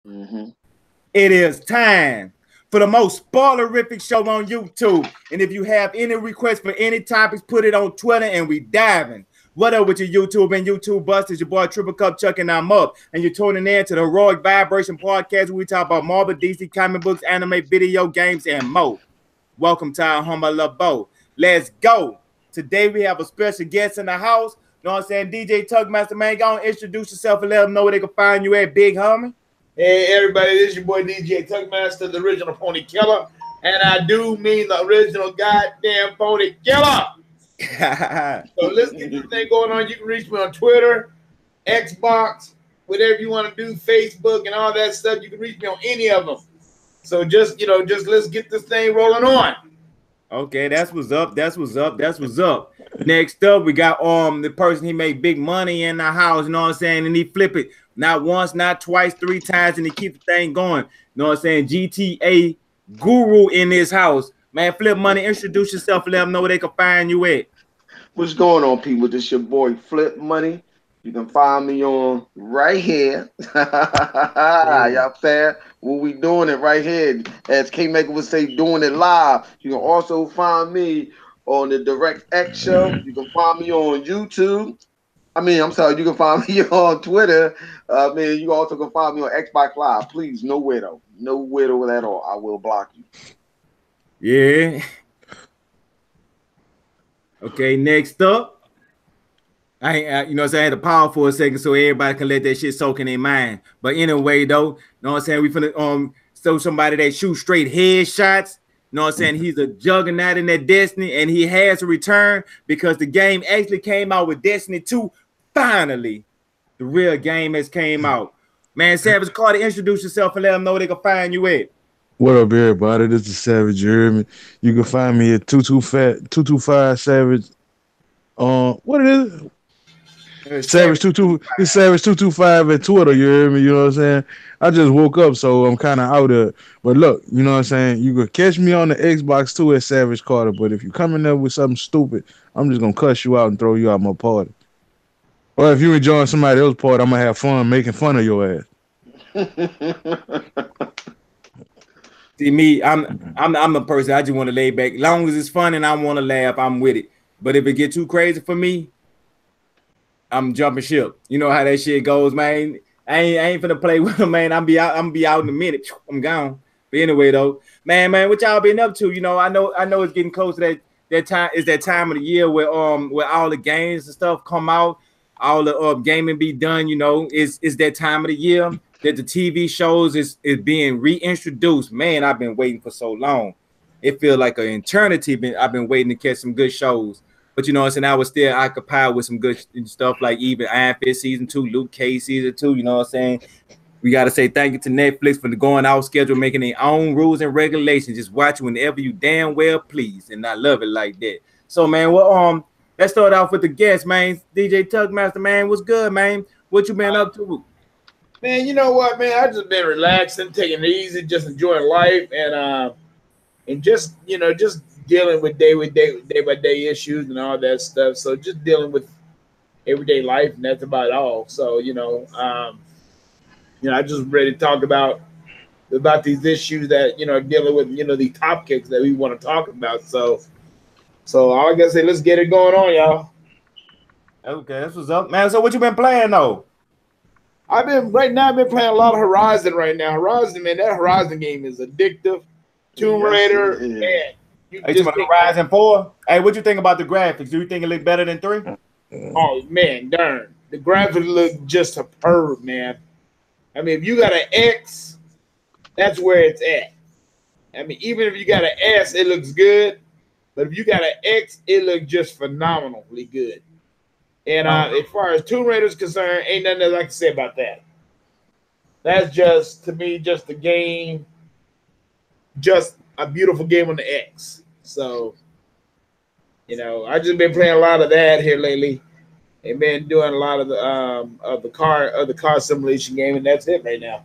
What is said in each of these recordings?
It is time for the most spoilerific show on YouTube. And if you have any requests for any topics, put it on Twitter and we diving. What up with your YouTube and YouTube busters? Your boy Triple Cup Chuck and I'm up. And you're tuning in to the Heroic Vibration Podcast where we talk about Marvel, DC, comic books, anime, video games, and more. Welcome to our home, I love Bo. Let's go. Today we have a special guest in the house. You know what I'm saying? DJ Tugmaster, man, go and introduce yourself and let them know where they can find you at, big homie. Hey everybody, this is your boy DJ Tugmaster, the original Pony Killer, and I do mean the original goddamn Pony Killer. So let's get this thing going on. You can reach me on Twitter, Xbox, whatever you want to do, Facebook, and all that stuff. You can reach me on any of them. So just let's get this thing rolling on. Okay, that's what's up. That's what's up. That's what's up. Next up, we got the person he made big money in the house. You know what I'm saying? And he flip it. Not once, not twice, 3 times, and he keep the thing going. You know what I'm saying? GTA guru in his house. Man, Flip Money, introduce yourself and let them know where they can find you at. What's going on, people? This your boy Flip Money. You can find me on right here. Y'all fair? What we doing it right here. As K-Maker would say, doing it live. You can also find me on the DirectX show. You can find me on YouTube. You can find me on Twitter. You also can find me on Xbox Live. Please, no widow. No widow at all. I will block you. Yeah. Okay, next up. I had to pause for a second so everybody can let that shit soak in their mind. But anyway, though, you know what I'm saying? We finna show somebody that shoot straight headshots. You know what I'm saying? He's a juggernaut in that Destiny, and he has to return because the game actually came out with Destiny 2. Finally, the real game has came out. Man, Savage Carter, introduce yourself and let them know where they can find you at. What up, everybody? This is Savage Jeremy. You can find me at 225 Savage. What it is? Savage 22. It's Savage 225 at Twitter. You hear me? You know what I'm saying? I just woke up, so I'm kind of out of it. But look, you know what I'm saying? You can catch me on the Xbox too at Savage Carter. But if you come in there with something stupid, I'm just gonna cuss you out and throw you out my party. Or if you enjoying somebody else's part, I'm gonna have fun making fun of your ass. See me, I'm the person. I just want to lay back. As long as it's fun and I want to laugh, I'm with it. But if it get too crazy for me, I'm jumping ship. You know how that shit goes, man. I ain't finna play with them, man. I'm be out in a minute. I'm gone. But anyway, though, man, what y'all been up to? You know, I know it's getting close to that time. It's that time of the year where all the games and stuff come out. All the gaming be done, you know, is that time of the year that the TV shows is being reintroduced. Man, I've been waiting for so long. It feels like an eternity. I've been waiting to catch some good shows. But you know what I'm saying? I was still occupied with some good stuff like even Iron Fist Season 2, Luke Cage Season 2, you know what I'm saying? We got to say thank you to Netflix for the going out schedule, making their own rules and regulations. Just watch whenever you damn well please. And I love it like that. So, man, let's start off with the guest, man. DJ Tugmaster, man, what's good, man? What you been up to? Man, you know what, man? I just been relaxing, taking it easy, just enjoying life, and just dealing with day by day issues and all that stuff. So just dealing with everyday life, and that's about all. So I just ready to talk about these issues that dealing with the topics that we want to talk about. So all I gotta say, let's get it going on, y'all. Okay, that's what's up, man. So what you been playing though? I've been playing a lot of Horizon right now. Horizon, man, that Horizon game is addictive. Tomb Raider, man. You talking about Horizon 4? Hey, what you think about the graphics? Do you think it look better than 3? Oh man, darn. The graphics look just superb, man. I mean, if you got an X, that's where it's at. I mean, even if you got an S, it looks good. But if you got an X, it looks just phenomenally good. And as far as Tomb Raider is concerned, ain't nothing else I can say about that. That's just, to me, just a game, just a beautiful game on the X. So, I just been playing a lot of that here lately. And been doing a lot of the car simulation game, and that's it right now.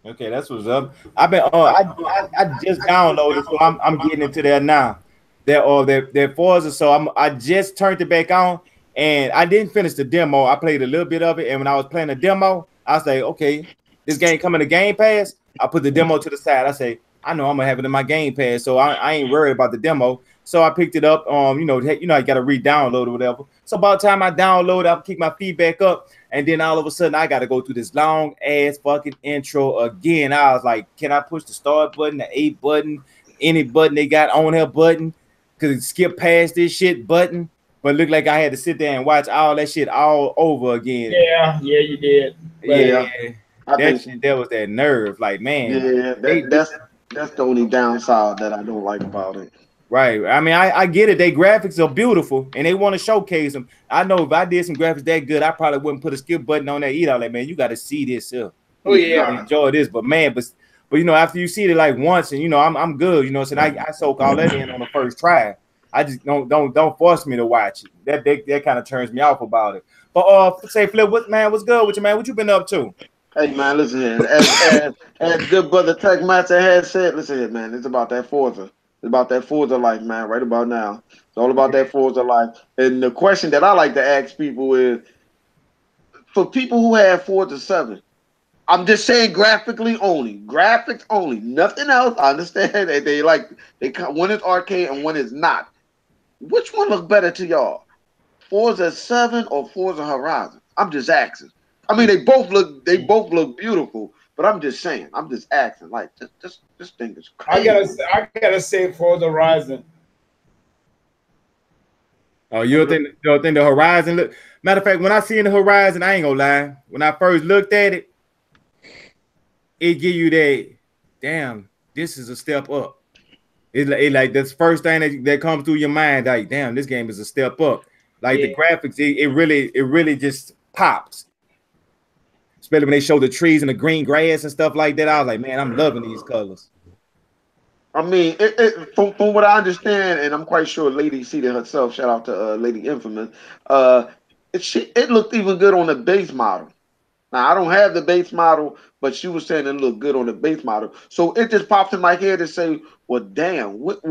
Okay, that's what's up. I've been I just downloaded, so I'm getting into there now. That Forza, so I just turned it back on, and I didn't finish the demo. I played a little bit of it, and when I was playing the demo, I say, okay, this game coming to Game Pass. I put the demo to the side. I say, I know I'm gonna have it in my Game Pass, so I ain't worried about the demo. So I picked it up. You know, I got to re-download or whatever. So about the time I download, I'll keep my feedback up, and then all of a sudden I got to go through this long ass fucking intro again. I was like, can I push the start button, the A button, any button they got on her button? Cause it skip past this shit button, but it looked like I had to sit there and watch all that shit all over again. Yeah, you did. Yeah, that was that nerve. Like, man, that's the only downside that I don't like about it. Right. I mean, I get it. They graphics are beautiful and they want to showcase them. I know if I did some graphics that good, I probably wouldn't put a skip button on that either. Like, man, you got to see this. Oh yeah, enjoy this. But man, but you know, after you see it like once, and you know, I'm good. You know, so I soak all that in on the first try. I just don't force me to watch it. That kind of turns me off about it. But say Flip, what's good with you, man? What you been up to? Hey man, listen here. As good brother Tech Master has said, listen here, man. It's about that Forza. It's about that Forza life, man, right about now. It's all about that Forza life. And the question that I like to ask people is, for people who have Forza 7, I'm just saying graphics only, nothing else. I understand that one is arcade and one is not. Which one look better to y'all? Forza 7 or Forza Horizon? I'm just asking. I mean, they both look beautiful. But I'm just saying, I'm just asking, like this thing is crazy. I gotta say Forza Horizon. Oh, you think the Horizon look? Matter of fact, when I seen the Horizon, I ain't gonna lie. When I first looked at it, it give you that, damn, this is a step up. It like this first thing that comes through your mind, like, damn, this game is a step up. Like the graphics, it really just pops. Especially when they show the trees and the green grass and stuff like that. I was like, man, I'm loving these colors. I mean, from what I understand, and I'm quite sure Lady seated herself, shout out to Lady Infamous, it looked even good on the base model. Now, I don't have the base model, but she was saying it looked good on the base model. So it just pops in my head to say, well, damn, just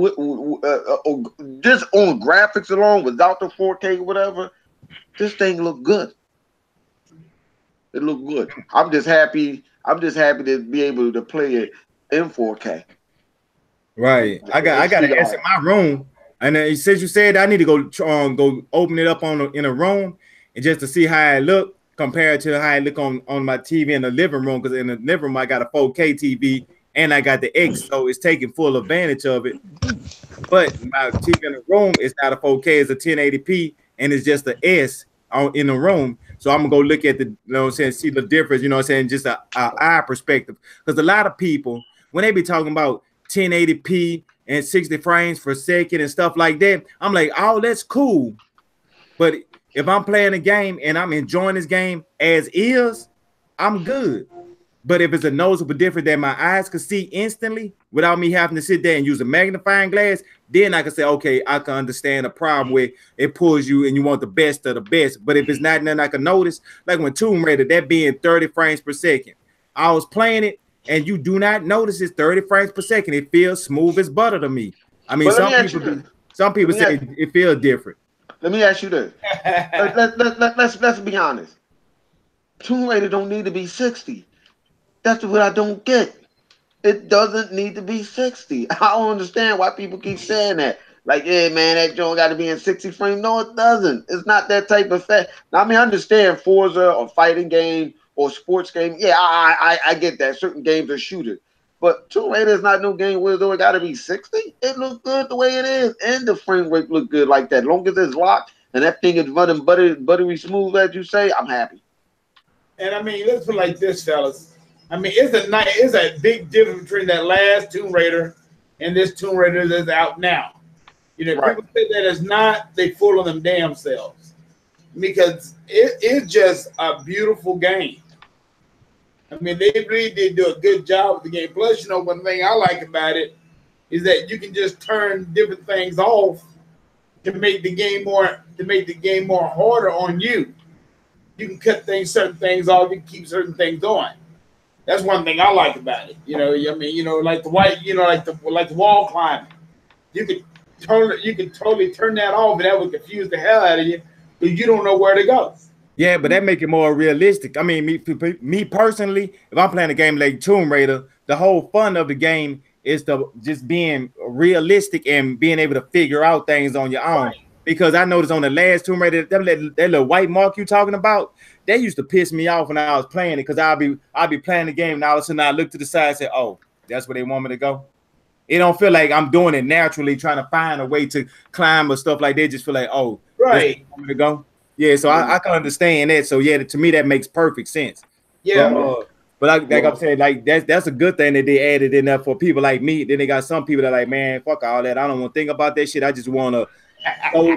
on graphics alone, without the 4K or whatever, this thing looked good. It looked good. I'm just happy to be able to play it in 4K. Right. I got an S in my room, and since you said I need to go open it up in a room and just to see how it look compared to how it look on my TV in the living room. Because in the living room I got a 4K TV and I got the X, so it's taking full advantage of it. But my TV in the room is not a 4K; it's a 1080p, and it's just the S in the room. So I'm gonna go look at see the difference, just a eye perspective. Because a lot of people, when they be talking about 1080p and 60 frames per second and stuff like that, I'm like, oh, that's cool. But if I'm playing a game and I'm enjoying this game as is, I'm good. But if it's a noticeable difference that my eyes can see instantly without me having to sit there and use a magnifying glass, then I can say, okay, I can understand a problem where it pulls you and you want the best of the best. But if it's not nothing I can notice, like when Tomb Raider, that being 30 frames per second, I was playing it and you do not notice it's 30 frames per second. It feels smooth as butter to me. I mean, some people say it feels different. Let me ask you this. Let's be honest. Tomb Raider don't need to be 60. That's what I don't get. It doesn't need to be 60. I don't understand why people keep saying that. Like, yeah, man, that joint got to be in 60 frames. No, it doesn't. It's not that type of fact. Now, I mean, I understand Forza or fighting game or sports game. Yeah, I get that. Certain games are shooters. But Tomb Raider is not no game where it got to be 60. It looks good the way it is. And the frame rate look good like that. Long as it's locked and that thing is running buttery smooth, as you say, I'm happy. And I mean, let's put it like this, fellas. I mean, it's a big difference between that last Tomb Raider and this Tomb Raider that's out now. People say that it's not, they fool on them damn selves. Because it's just a beautiful game. I mean, they really did do a good job with the game. Plus, one thing I like about it is that you can just turn different things off to make the game more harder on you. You can cut certain things off, you can keep certain things on. That's one thing I like about it. Like the white, like the wall climbing. You could totally turn that off, and that would confuse the hell out of you, because you don't know where to go. Yeah, but that make it more realistic. I mean, me personally, if I'm playing a game like Tomb Raider, the whole fun of the game is to just being realistic and being able to figure out things on your own. Right. Because I noticed on the last Tomb Raider, that little white mark you talking about, that used to piss me off when I was playing it. Because I'll be playing the game and all of a sudden I look to the side and say, "Oh, that's where they want me to go." It don't feel like I'm doing it naturally, trying to find a way to climb or stuff like that. Just feel like, "Oh, that's where Right. they want me to go." Yeah, so I can understand that. So yeah, to me that makes perfect sense. But Yeah. like I'm saying, like that's a good thing that they added in there for people like me. Then they got some people that are like, man, fuck all that. I don't want to think about that shit. I just want to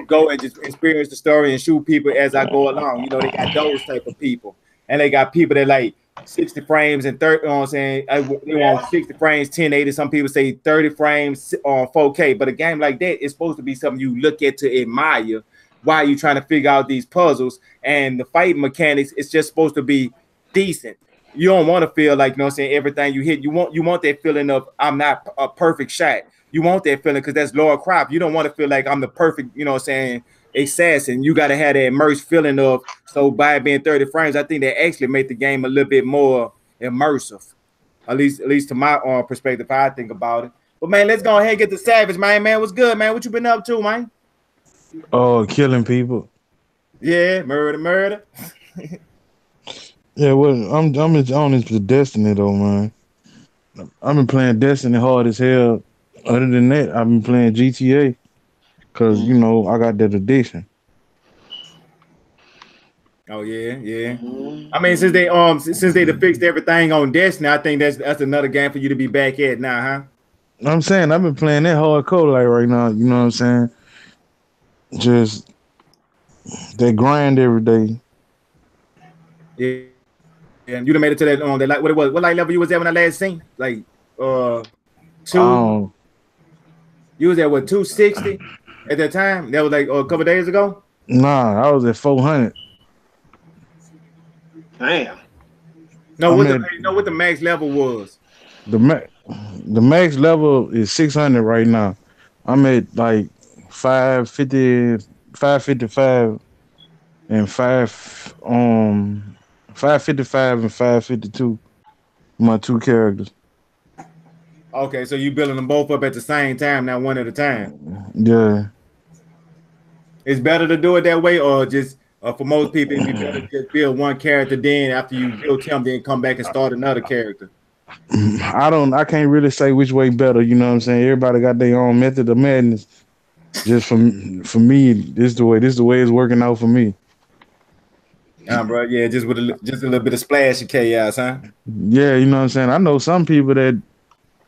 go and just experience the story and shoot people as I go along. You know, they got those type of people, and they got people that like 60 frames and 30. You know what I'm saying? They want 60 frames, 1080. Some people say 30 frames on 4K. But a game like that is supposed to be something you look at to admire while you're trying to figure out these puzzles. And the fighting mechanics, it's just supposed to be decent. You don't want to feel like, you know what I'm saying, everything you hit. You want that feeling of I'm not a perfect shot. You want that feeling because that's Laura Croft. You don't want to feel like I'm the perfect, you know what I'm saying, assassin. You got to have that immersed feeling of, so by it being 30 frames, I think that actually made the game a little bit more immersive. At least to my perspective, how I think about it. But man, let's go ahead and get the Savage, man. Man, what's good, man? What you been up to, man? Oh, killing people. Yeah, murder. Yeah, well, on this for Destiny though, man. I've been playing Destiny hard as hell. Other than that, I've been playing GTA because you know I got that addiction. Oh yeah. Mhm. I mean, since they done fixed everything on Destiny, I think that's another game for you to be back at now, huh? I'm saying I've been playing that hardcore like right now. You know what I'm saying? Just that grind every day. Yeah. And you done made it to that like what it was. What like level you was at when I last seen? Like two. Um, You was at what 260 at that time? That was like a couple days ago. nah, I was at 400. Damn. No, I'm what at the max level was. the max. The max level is 600 right now. I'm at like 550, 555, and 555 and 552. My two characters. Okay, so you building them both up at the same time, not one at a time. Yeah. It's better to do it that way, or just for most people, it'd be better to just build one character. Then after you build him, then come back and start another character. I can't really say which way better, you know what I'm saying? Everybody got their own method of madness. Just for me, this is the way it's working out for me. Bro, yeah, just a little bit of splash of chaos, huh? Yeah, you know what I'm saying? I know some people that,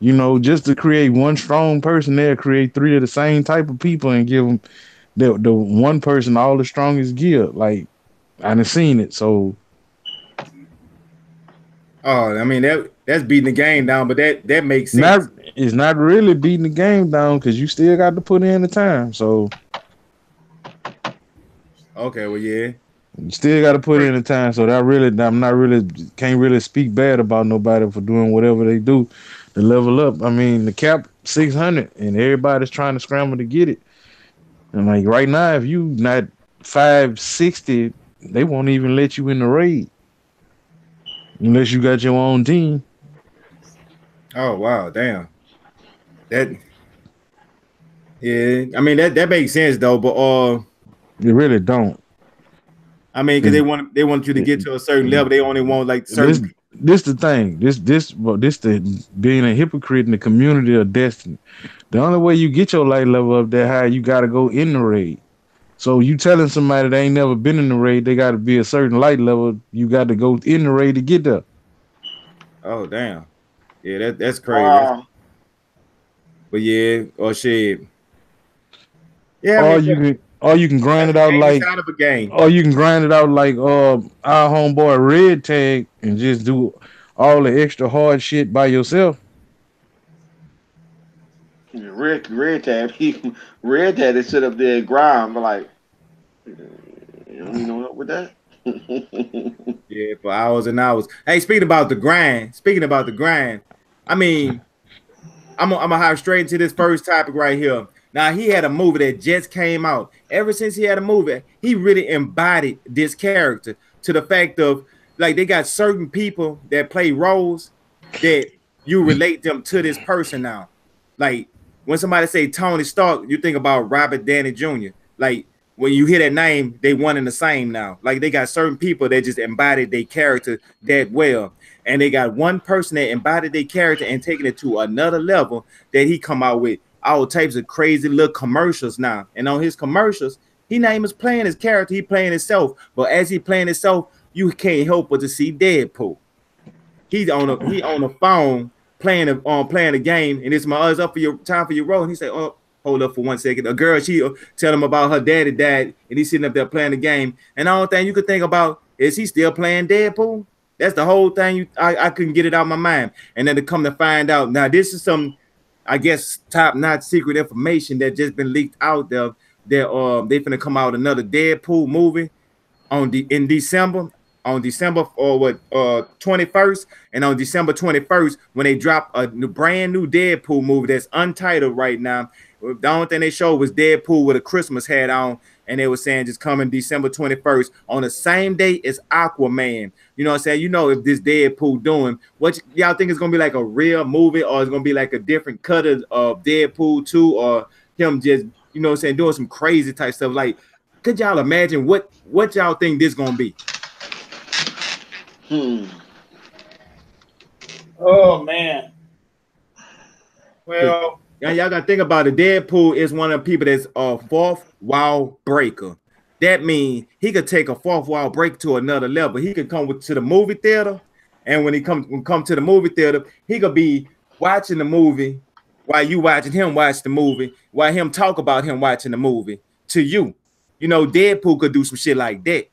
you know, just to create one strong person, they'll create three of the same type of people and give them the one person all the strongest gear. Like, I done seen it. So, Oh, I mean that's beating the game down, but that makes not sense. it's not really beating the game down because you still got to put in the time. So, Okay, well, yeah. you still got to put in the time. So I'm not really can't really speak bad about nobody for doing whatever they do to level up. I mean, the cap 600 and everybody's trying to scramble to get it. And like right now, if you not 560, they won't even let you in the raid unless you got your own team. Oh wow, damn. That Yeah, I mean that makes sense though, but They really don't. I mean, because This they want you to get to a certain level. They only want like certain people. this the thing. This the being a hypocrite in the community of Destiny. The only way you get your light level up that high, you got to go in the raid. So you telling somebody they ain't never been in the raid, they got to be a certain light level. You got to go in the raid to get there. Oh damn. Yeah, that's crazy. Wow. But yeah, or shit. Yeah, I Or mean you can grind that's it a out game like inside of a game. or you can grind it out like our homeboy Red Tag and just do all the extra hard shit by yourself. Red tab. Red tab. They sit up there and grind, but like, you don't need no help with that. Yeah, for hours and hours. Hey, speaking about the grind, I mean, I'm gonna hop straight into this first topic right here. Now he had a movie that just came out. Ever since he had a movie, he really embodied this character to the fact of like they got certain people that play roles that you relate them to this person now. Like when somebody say Tony Stark, you think about Robert Downey Jr. Like when you hear that name, they one and the same now. Like they got certain people that just embodied their character that well. And they got one person that embodied their character and taking it to another level that he come out with all types of crazy little commercials now. And on his commercials, he not even playing his character, he playing himself. But as he playing himself, you can't help but to see Deadpool. He's on the phone playing the game, and it's it's up for your time for your role. And he said, "Oh, hold up for 1 second." A girl, she tell him about her daddy died, and he's sitting up there playing the game. And the only thing you could think about is he still playing Deadpool. That's the whole thing. I couldn't get it out of my mind. And then to come to find out, now this is some, I guess, top-notch secret information that just been leaked out there. They finna come out another Deadpool movie in December. On December 21st, and on December 21st, when they drop a brand new Deadpool movie that's untitled right now, the only thing they showed was Deadpool with a Christmas hat on, and they were saying just coming December 21st on the same day as Aquaman. You know what I'm saying? You know, if this Deadpool doing, what y'all think is gonna be like a real movie, or it's gonna be like a different cut of Deadpool 2, or him just, you know what I'm saying, doing some crazy type stuff? Like, could y'all imagine what y'all think this gonna be? Oh man. Well, y'all gotta think about it. Deadpool is one of the people that's a fourth wall breaker. That means he could take a fourth wall break to another level. He could come to the movie theater, and when he come to the movie theater, he could be watching the movie while you watching him watch the movie, while him talk about him watching the movie to you. You know, Deadpool could do some shit like that.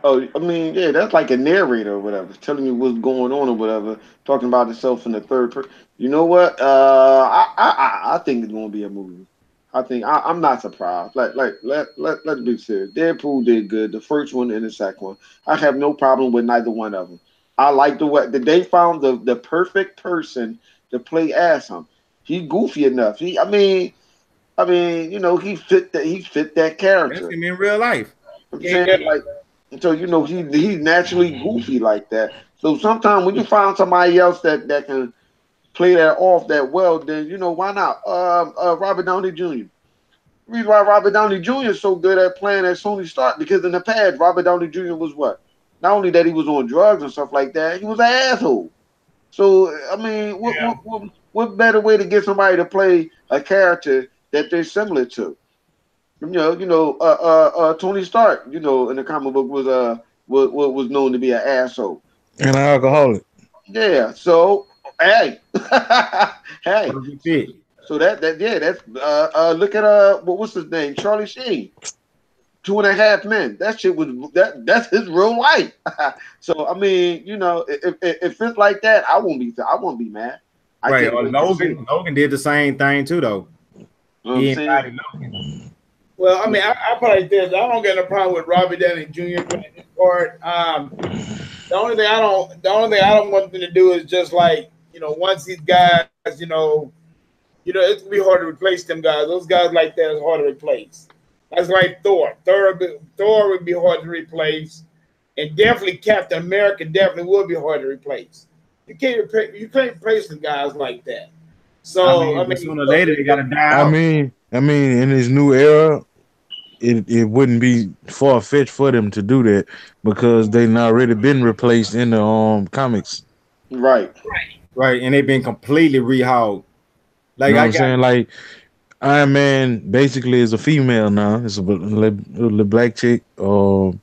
I mean, yeah, that's like a narrator or whatever, telling you what's going on or whatever, talking about itself in the third person. You know what? I think it's gonna be a movie. I think I'm not surprised. Let's be serious. Deadpool did good, the first one and the second one. I have no problem with neither one of them. I like the way that they found the perfect person to play as him. He goofy enough. I mean, you know, he fit that character. That's him in real life. I'm saying, like. So you know he's naturally goofy like that. So sometimes when you find somebody else that can play that off that well, then you know why not? Robert Downey Jr. The reason why Robert Downey Jr. is so good at playing as Tony Stark, because in the past Robert Downey Jr. was what? Not only that he was on drugs and stuff like that, he was an asshole. So I mean, what better way to get somebody to play a character that they're similar to? Tony Stark, you know, in the comic book was known to be an asshole and an alcoholic. Yeah. So hey, hey. So that's look at what's his name, Charlie Sheen, 2.5 Men. That shit was that's his real life. So I mean, you know, if it's like that, I won't be mad. Right. Logan did the same thing too, though. You know what I'm saying? Well, I mean, I put it like this. I don't get a problem with Robert Downey Jr. playing his part. The only thing I don't want them to do is just like, you know, once these guys, you know, it's gonna be hard to replace them guys. Those guys like that is hard to replace. That's like Thor. Thor would be hard to replace, and definitely Captain America definitely would be hard to replace. You can't replace the guys like that. So I mean sooner or later they gotta die. I mean, in this new era, it wouldn't be far fetched for them to do that because they've already been replaced in the comics. Right, and they've been completely rehauled. Like, you know what I'm saying? Like Iron Man basically is a female now. It's a black chick. Captain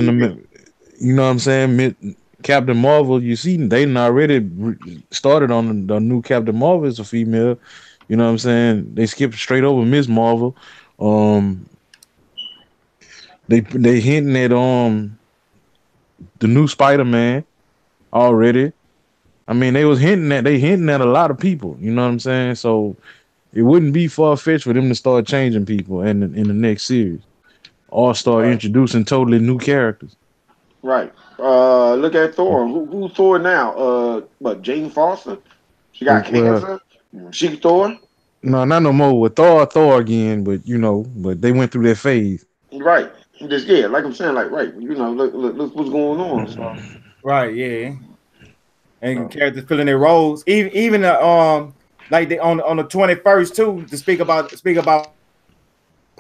America. You know what I'm saying? Captain Marvel. You see, they already started on the new Captain Marvel as a female. You know what I'm saying? They skipped straight over Ms. Marvel. They hinting at the new Spider-Man already. I mean, they hinting at a lot of people. You know what I'm saying? So it wouldn't be far-fetched for them to start changing people in the next series, or start introducing totally new characters. Right. Look at Thor. Who's Thor now? Jane Foster? She got cancer. She Thor. No, not no more with Thor again, but but they went through that phase. Right. Just like I'm saying, like right. Look what's going on. So, Right, yeah. And so characters filling their roles. Even like they on the 21st too, to speak about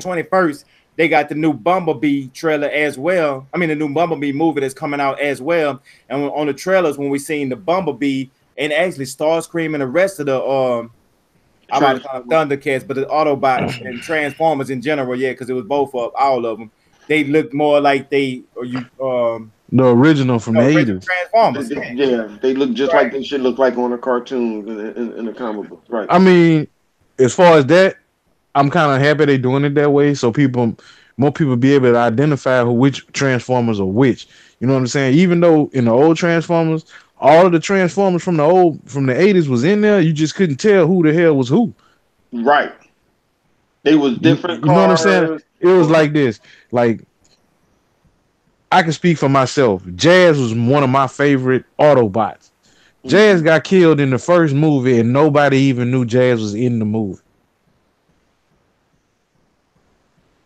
21st, they got the new Bumblebee trailer as well. I mean the new Bumblebee movie that's coming out as well. And on the trailers, when we seen the Bumblebee and actually Starscream and the rest of the I'm about to call them Thundercats, but the Autobots and Transformers in general, yeah, because it was both of all of them. They looked more like the original from the original 80s. Transformers. they look just like they should look like on the cartoons in the comic book. Right. I mean, as far as that, I'm kind of happy they're doing it that way, so more people be able to identify which Transformers are which. You know what I'm saying? Even though in the old Transformers, all of the Transformers from the 80s was in there, you just couldn't tell who the hell was who. Right. They was different. You know what I'm saying? It was like this. Like, I can speak for myself. Jazz was one of my favorite Autobots. Jazz got killed in the first movie, and nobody even knew Jazz was in the movie.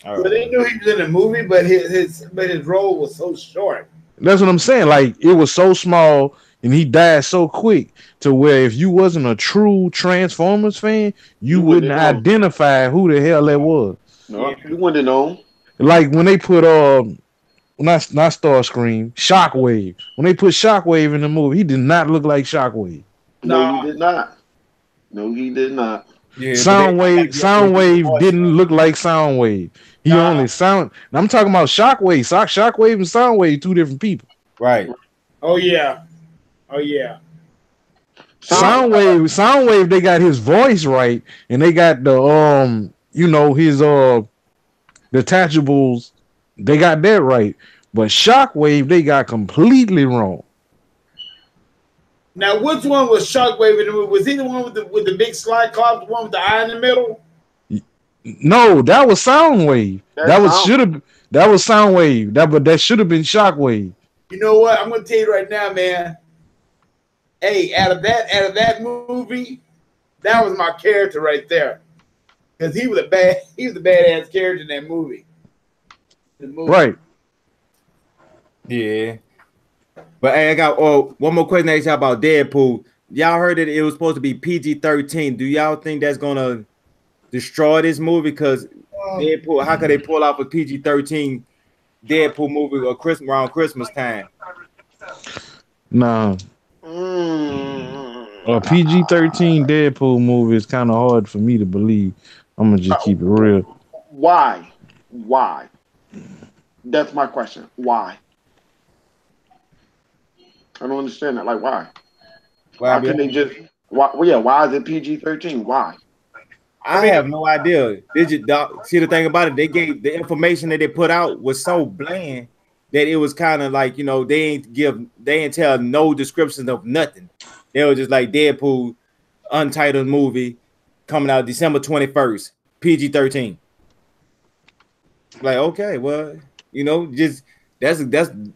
So they knew he was in the movie, but his role was so short. That's what I'm saying. Like, it was so small, and he died so quick to where if you wasn't a true Transformers fan, you wouldn't identify who the hell that was. No, you wouldn't know. Like when they put not Starscream, Shockwave. When they put Shockwave in the movie, he did not look like Shockwave. No, he did not. No, he did not. Yeah, Soundwave didn't look like Soundwave. He only sound. I'm talking about Shockwave. Shockwave and Soundwave, two different people. Right. Oh yeah. Soundwave, they got his voice right, and they got the his detachables, they got that right. But Shockwave, they got completely wrong. Now, which one was Shockwave in the movie? Was he the one with the big slide cloth, the one with the eye in the middle? No, that was Soundwave. That was Soundwave. That should have been Shockwave. You know what? I'm gonna tell you right now, man. Hey, out of that movie, that was my character right there. Because he was a badass character in that movie. Right. Yeah. But hey, I got one more question to ask y'all about Deadpool. Y'all heard that it was supposed to be PG-13. Do y'all think that's gonna destroy this movie? Because Deadpool, how could they pull off a PG-13 Deadpool movie around Christmas time? Nah. A PG-13 Deadpool movie is kind of hard for me to believe. I'm gonna just keep it real. Why? That's my question. Why? I don't understand that. Like, why? Why can they just? Why? Well, yeah. Why is it PG-13? Why? I have no idea. See, the thing about it, they gave the information that they put out was so bland that it was kind of like, they ain't tell no descriptions of nothing. They were just like Deadpool, untitled movie coming out December 21st, PG-13. Like, okay, well, just that's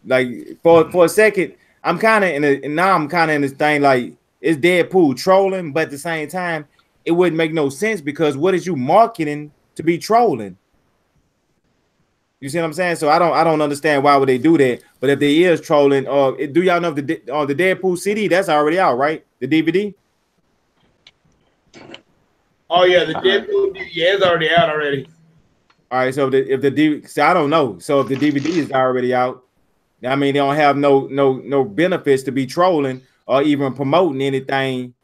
like for a second, I'm kind of in this thing like, it's Deadpool trolling, but at the same time, it wouldn't make no sense because what is you marketing to be trolling? You see what I'm saying? So I don't understand why would they do that. But if they is trolling, do y'all know the Deadpool CD that's already out, right? The DVD. Oh yeah, the Deadpool. Yeah, it's already out already. All right, so if the DVD, so I don't know. So if the DVD is already out, I mean they don't have no benefits to be trolling or even promoting anything.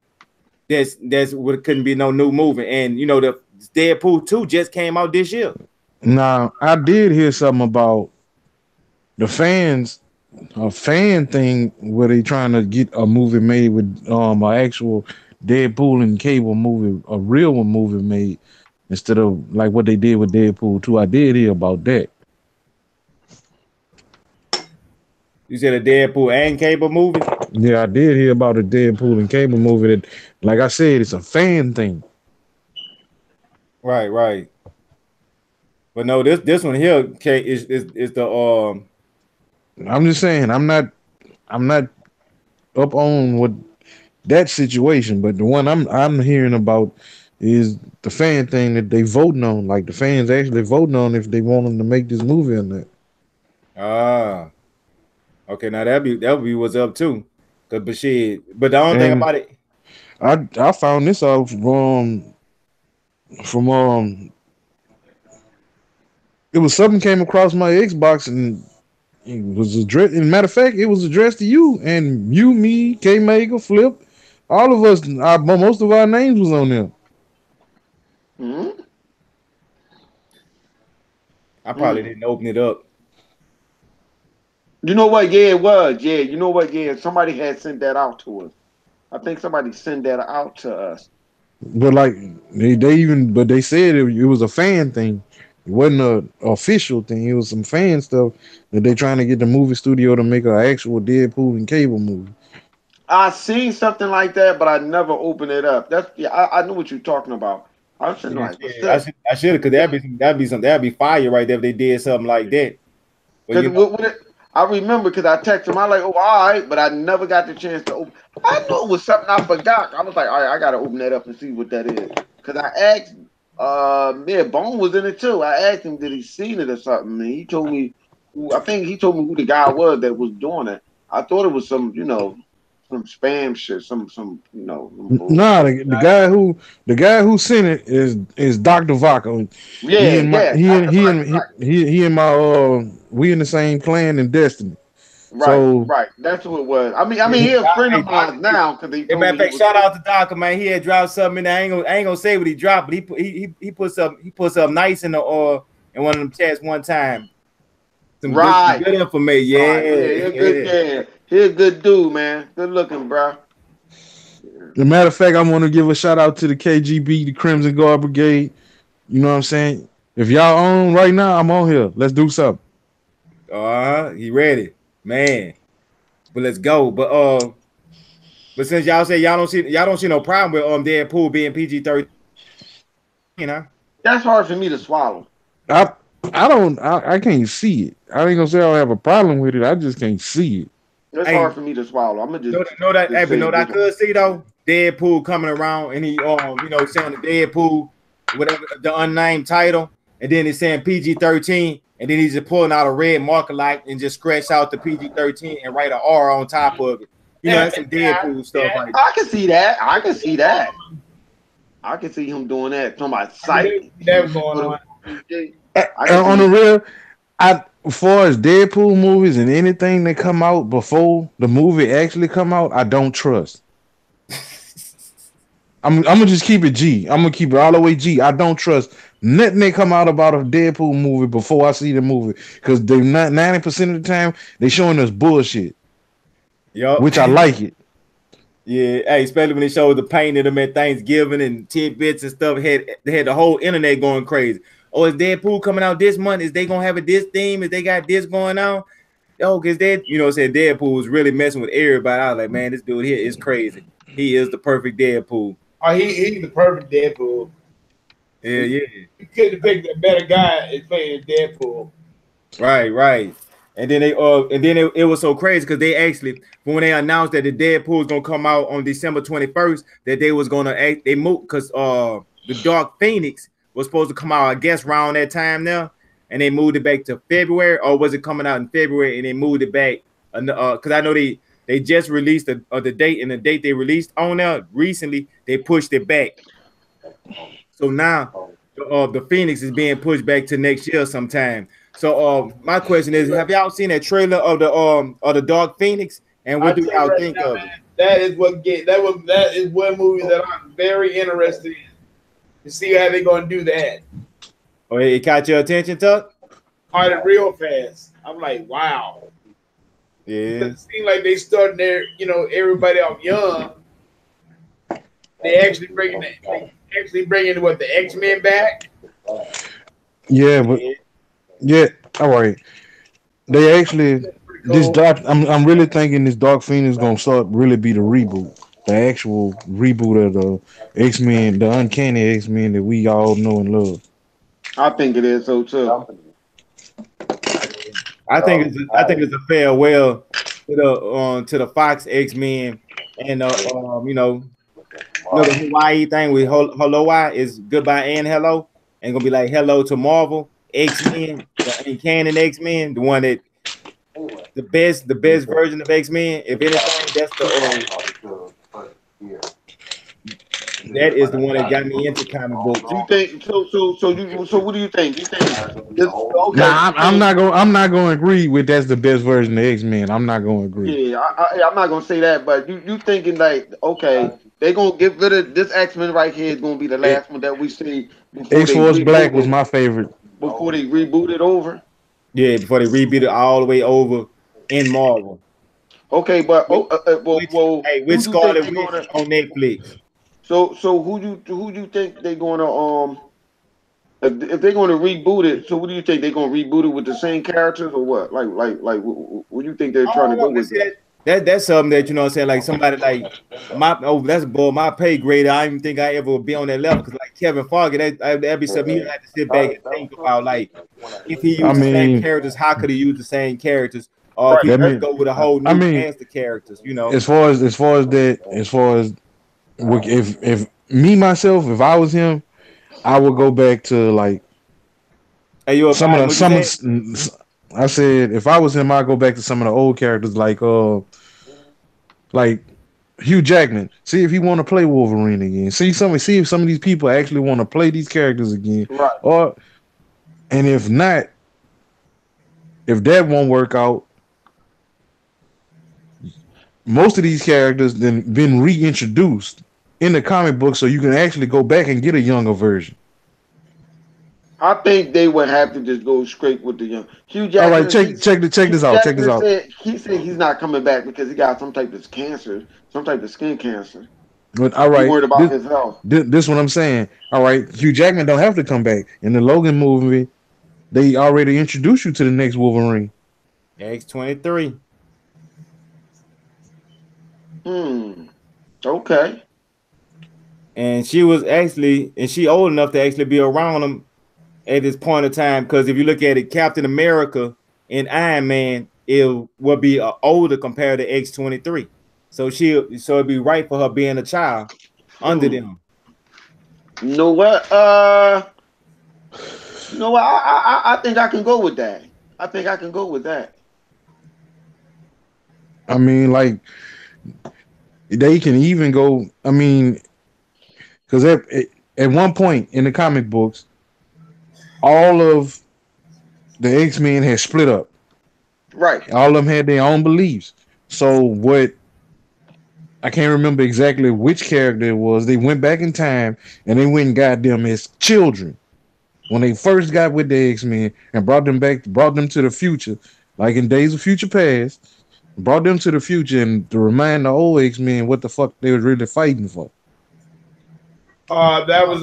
That's what couldn't be no new movie. And the Deadpool 2 just came out this year. Now, I did hear something about the fans, a fan thing where they trying to get a movie made with an actual Deadpool and Cable movie, a real one movie made instead of like what they did with Deadpool 2. I did hear about that. You said a Deadpool and Cable movie? Yeah, I did hear about a Deadpool and Cable movie that, like I said, it's a fan thing. Right. But no, this one here is the I'm just saying, I'm not up on what that situation. But the one I'm hearing about is the fan thing that they voting on. Like the fans actually voting on if they want them to make this movie or not. Ah, okay. Now that'd be what's up too. But shit. But the only thing And about it, I found this out from it was something came across my Xbox and it was addressed. And matter of fact, it was addressed to you and you, me, K Maker, Flip, all of us. Most of our names was on there. Mhm. I probably didn't open it up. You know what? Yeah, it was. Yeah, you know what? Yeah, somebody had sent that out to us. I think somebody sent that out to us. But like they said it was a fan thing. It wasn't a official thing. It was some fan stuff that they trying to get the movie studio to make an actual Deadpool and Cable movie. I seen something like that, but I never opened it up. That's yeah, I knew what you're talking about. I was sitting like, what's Yeah, this? I should have, cause that'd be fire right there if they did something like that. But Because you know, I remember because I texted him. I like, oh, all right, but I never got the chance to open. I knew it was something I forgot. I was like, all right, I gotta open that up and see what that is. Because I asked, yeah, Bone was in it too. I asked him, did he seen it or something? And he told me, I think he told me who the guy was that was doing it. I thought it was some, some spam shit, some, some Nah, bullshit. the guy who sent it is Dr. Vaca. He Yeah, and my yeah, Dr. Fox, right, he and my we in the same clan in Destiny. right, So right. That's what it was. I mean, hey, he a friend of Doc, mine now because he told matter me of he fact, was. shout out to Doc, man. He had dropped something in there. I ain't gonna say what he dropped, but he puts up nice in the in one of them chats one time. Some Right. good information. Right. Yeah, he a good Yeah. yeah. He a good dude, man. Good looking, bro. as a matter of fact, I want to give a shout out to the KGB, the Crimson Guard Brigade. You know what I'm saying? If y'all on right now, I'm on here. Let's do something. He ready, man. But let's go. But since y'all say y'all don't see no problem with Deadpool being PG-13, you know. That's hard for me to swallow. I I can't see it. I ain't gonna say I don't have a problem with it. I just can't see it. That's Hey, hard for me to swallow. I'm gonna Hey, just but say know it that I this way. could see though. Deadpool coming around and he saying the Deadpool, whatever the unnamed title, and then he's saying PG-13, and then he's just pulling out a red marker light and just scratch out the PG-13 and write an R on top of it. You know, that's some Deadpool stuff right I can see that. I can see that. I can see him doing that. Talking about sight. That was going on. On the real, as far as Deadpool movies and anything that come out before the movie actually come out, I don't trust. I'm gonna just keep it G. I'm gonna keep it all the way G. I don't trust nothing that come out about a Deadpool movie before I see the movie because they not 90% of the time they showing us bullshit, Yup. which I like it. Yeah, hey, especially when they showed the paint of them at Thanksgiving and tidbits and stuff. They had the whole internet going crazy. Oh, is Deadpool coming out this month? Is they gonna have this theme? Is they got this going on? Oh, because said Deadpool was really messing with everybody. I was like, man, this dude here is crazy. He is the perfect Deadpool. Oh, he's the perfect Deadpool. Yeah, yeah. You couldn't have picked a better guy as playing Deadpool. Right. And then it was so crazy because they actually, when they announced that the Deadpool was gonna come out on December 21st, that they was gonna they moved because the Dark Phoenix was supposed to come out, I guess, around that time now, and they moved it back to February, or was it coming out in February and they moved it back? Because I know they just released the date, and the date they released on there recently, they pushed it back. So now the Phoenix is being pushed back to next year sometime. So my question is, have y'all seen that trailer of the Dark Phoenix? And what do y'all think of it? That is one movie that I'm very interested in to see how they're gonna do that. Oh, it caught your attention, Tuck? Caught it real fast. I'm like, wow. Yeah. It seems like they starting there, everybody off young. They actually bringing what, the X-Men back. Yeah, but yeah, all right. They actually this dark. I'm really thinking this Dark Phoenix gonna start really be the reboot, the actual reboot of the X-Men, the uncanny X-Men that we all know and love. I think it is so too. I think it's a farewell to the Fox X-Men, and the Hawaii thing with hello is goodbye and hello, and gonna be like hello to Marvel, X-Men, the canon X-Men, the one that the best version of X-Men. If anything, that's that is the one that got me into comic books. You think so what do you think? You think okay? Nah, I'm not gonna agree with that's the best version of X-Men. I'm not gonna agree. Yeah, I'm not gonna say that, but you thinking like okay, they gonna get rid of this X-Men right here is gonna be the last one that we see before X-Force Black was my favorite. Before they reboot it over. Yeah, before they reboot it all the way over in Marvel. Okay, but with Scarlet Witch on Netflix. So who you think they're gonna if they're gonna reboot it? So what do you think they're gonna reboot it with the same characters or what? Like what do you think they're trying to go with? That's something that you know what I'm saying. Like somebody like that's above my pay grade. I don't even think I ever would be on that level because like Kevin Feige, that'd be something you have to sit back and think about. Like if he used the same characters, how could he use the same characters? Or if he could go with a whole new cast of characters, you know. As far as if me myself, if I was him, I would go back to like some of the I said if I was him, I'd go back to some of the old characters like Hugh Jackman. See if he want to play See if some of these people actually want to play these characters again. Right. And if not, if that won't work out, most of these characters then been reintroduced in the comic book, so you can actually go back and get a younger version. I think they would have to just go straight with the young Hugh Jackman. All right, check this out. Check this out. He said he's not coming back because he got some type of cancer, some type of skin cancer. But all right, he's worried about his health. This what I'm saying. All right, Hugh Jackman don't have to come back in the Logan movie. They already introduced you to the next Wolverine. X-23. Okay. And she old enough to actually be around him at this point of time. Because if you look at it, Captain America and Iron Man, it will be older compared to X-23. So it'd be right for her being a child under them. You know what? I think I can go with that. I mean, like they can even go. I mean, because at one point in the comic books, all of the X-Men had split up. Right. All of them had their own beliefs. So what? I can't remember exactly which character it was. They went back in time and they went and got them as children when they first got with the X-Men and brought them to the future, like in Days of Future Past. Brought them to the future and to remind the old X-Men what the fuck they was really fighting for. That was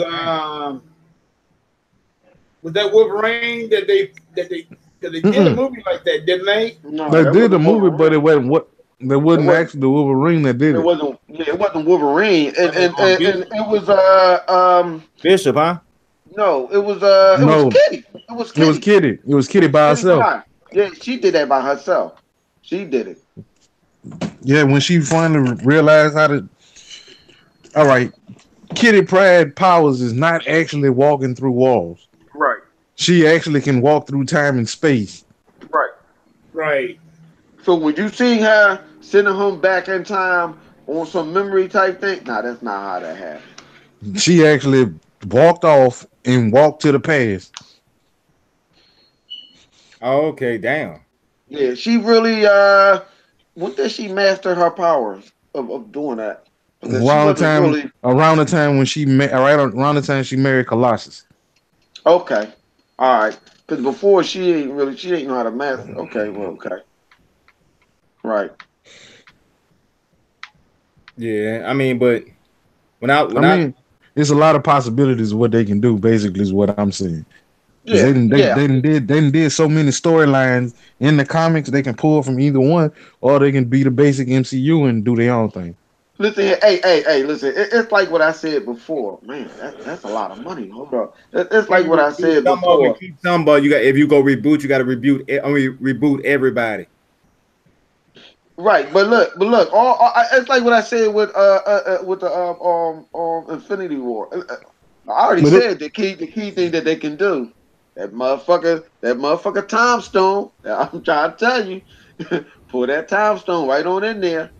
that Wolverine that they did a movie like that, didn't they? No, they did the movie, but it wasn't actually the Wolverine that did it. It wasn't Wolverine, and it was Bishop, huh? No, it was Kitty. It was Kitty by herself. Yeah, she did that by herself. She did it. Yeah, when she finally realized how to. All right, Kitty Pryde powers is not actually walking through walls. Right. She actually can walk through time and space. Right. So when you see her sending him back in time on some memory type thing, that's not how that happened. She actually walked off and walked to the past. Oh, okay, damn. Yeah, she really when did she master her powers of doing that? Around the time she married Colossus. Okay. All right. Because before she ain't know how to master. Okay, well, okay. Right. Yeah, I mean, but there's a lot of possibilities of what they can do, basically, is what I'm saying. Yeah, they did so many storylines in the comics they can pull from either one, or they can be the basic MCU and do their own thing. Listen, hey, listen. It's like what I said before, man. That's a lot of money. Hold up, it's like what I said before. If you go reboot, you got to reboot everybody. Right, but look, it's like what I said with the Infinity War. I already But said the key thing that they can do. That motherfucker time stone. I'm trying to tell you, pull that time stone right on in there.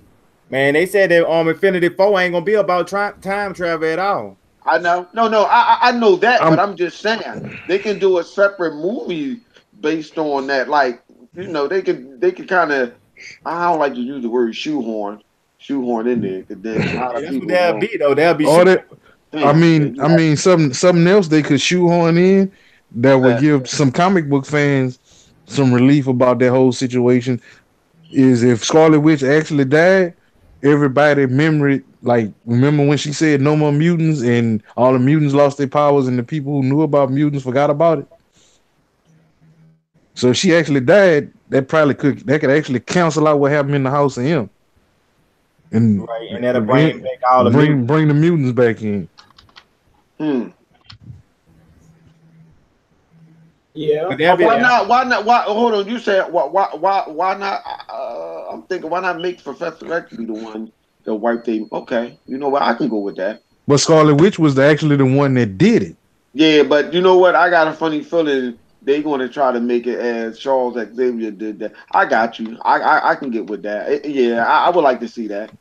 Man, they said that Infinity 4 ain't gonna be about time travel at all. I know, no, I know that, I'm but I'm just saying they can do a separate movie based on that. Like, they could kind of. I don't like to use the word shoehorn in there, because then a lot Yeah, of that's what people they'll won't. be though. They'll be all shooting. that. I Damn, mean, I mean, something else they could shoehorn in that would that. give some comic book fans some relief about that whole situation is if Scarlet Witch actually died, everybody remember when she said no more mutants and all the mutants lost their powers and the people who knew about mutants forgot about it. So if she actually died, that could actually cancel out what happened in the House of M and Right, and that'll bring back all the bring mutants. the mutants back in. Hmm. Yeah. But that'll be Why not? Why not? Why? Hold on. You said why not? I'm thinking, why not make Professor X be the one that wipe them? Okay, you know what? I can go with that. But Scarlet Witch was actually the one that did it. Yeah, but you know what? I got a funny feeling they're going to try to make it as Charles Xavier did that. I got you. I can get with that. Yeah, I would like to see that.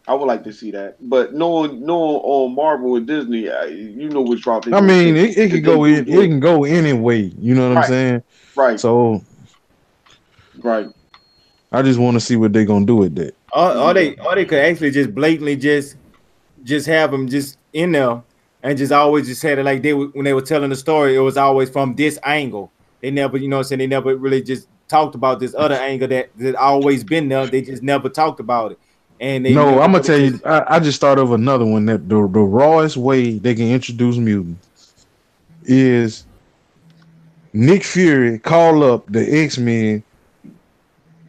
I would like to see that. But knowing on Marvel and Disney, you know which route they're I going to mean, take. it If could they go do in. do It it. can go any way. You know what I'm Right, saying? right, So right. I just want to see what they're gonna do with that. or they could actually just blatantly just have them just in there and just always just had it like when they were telling the story, it was always from this angle. They never, you know what I'm saying, they never really just talked about this other angle that always been there. They just never talked about it. And they No, never I'm gonna really tell you. just I just thought of another one that the rawest way they can introduce mutants is Nick Fury call up the X-Men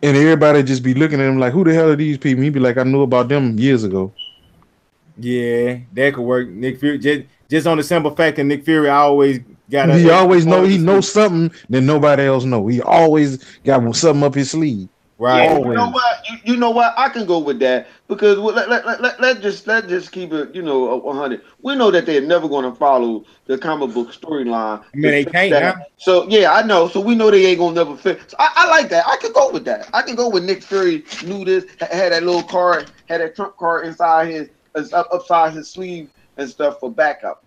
and everybody just be looking at him like, who the hell are these people? He'd be like, I knew about them years ago. yeah, that could work. Nick Fury just on the simple fact that Nick Fury always got an He extra always know part of he the knows sleeve. something that nobody else know. He always got something up his sleeve. Yeah, Right. you know Always. what? You know what? I can go with that because let's just keep it, 100. We know that they're never going to follow the comic book storyline I mean to they fix can't now. that. So yeah, I know. So we know they ain't gonna never fix. So I like that. I can go with that. I can go with Nick Fury knew this, had that little card, had that trump card inside upside his sleeve and stuff for backup.